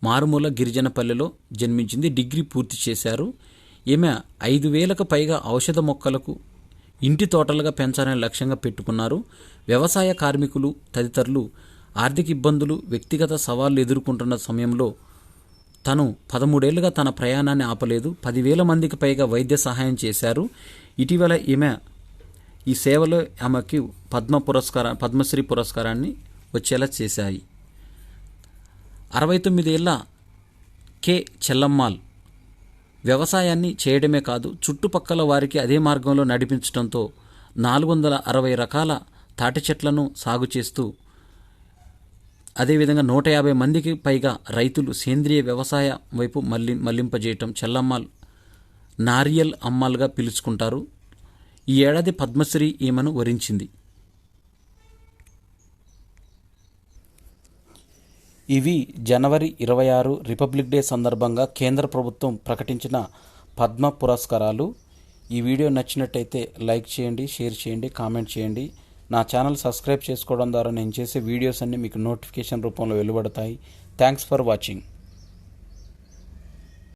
మారుమూల గిరిజన పల్లెలో జన్మించింది. డిగ్రీ పూర్తి చేశారు. ఈమె 5,000కు పైగా ఔషధ మొక్కలకు ఇంటి తోటలుగా పెంచాలని లక్ష్యంగా పెట్టుకున్నారు. వ్యవసాయ కార్మికులు తదితరులు ఆర్థిక ఇబ్బందులు, వ్యక్తిగత సవాళ్లు ఎదుర్కొంటున్న సమయంలో తను 13 ఏళ్లుగా తన ప్రయాణాన్ని ఆపలేదు. 10,000 మందికి పైగా వైద్య సహాయం చేశారు. ఇటీవల ఈమె ఈ సేవలో ఆమెకు పద్మశ్రీ పురస్కారాన్ని వచ్చేలా చేశాయి. 69 ఏళ్ల కె చెల్లమ్మాల్ వ్యవసాయాన్ని చేయడమే కాదు, చుట్టుపక్కల వారికి అదే మార్గంలో నడిపించడంతో 460 రకాల తాటి చెట్లను సాగు చేస్తూ అదేవిధంగా 150 మందికి పైగా రైతులు సేంద్రియ వ్యవసాయ వైపు మళ్లింపజేయటం చెల్లమ్మాల్ నారియల్ అమ్మాల్గా పిలుచుకుంటారు. ఈ ఏడాది పద్మశ్రీ ఈమెను వరించింది. ఇవి జనవరి 26 రిపబ్లిక్ డే సందర్భంగా కేంద్ర ప్రభుత్వం ప్రకటించిన పద్మ పురస్కారాలు. ఈ వీడియో నచ్చినట్టయితే లైక్ చేయండి, షేర్ చేయండి, కామెంట్ చేయండి. నా ఛానల్ సబ్స్క్రైబ్ చేసుకోవడం ద్వారా నేను చేసే వీడియోస్ అన్నీ మీకు నోటిఫికేషన్ రూపంలో వెలువడతాయి. Thanks for watching.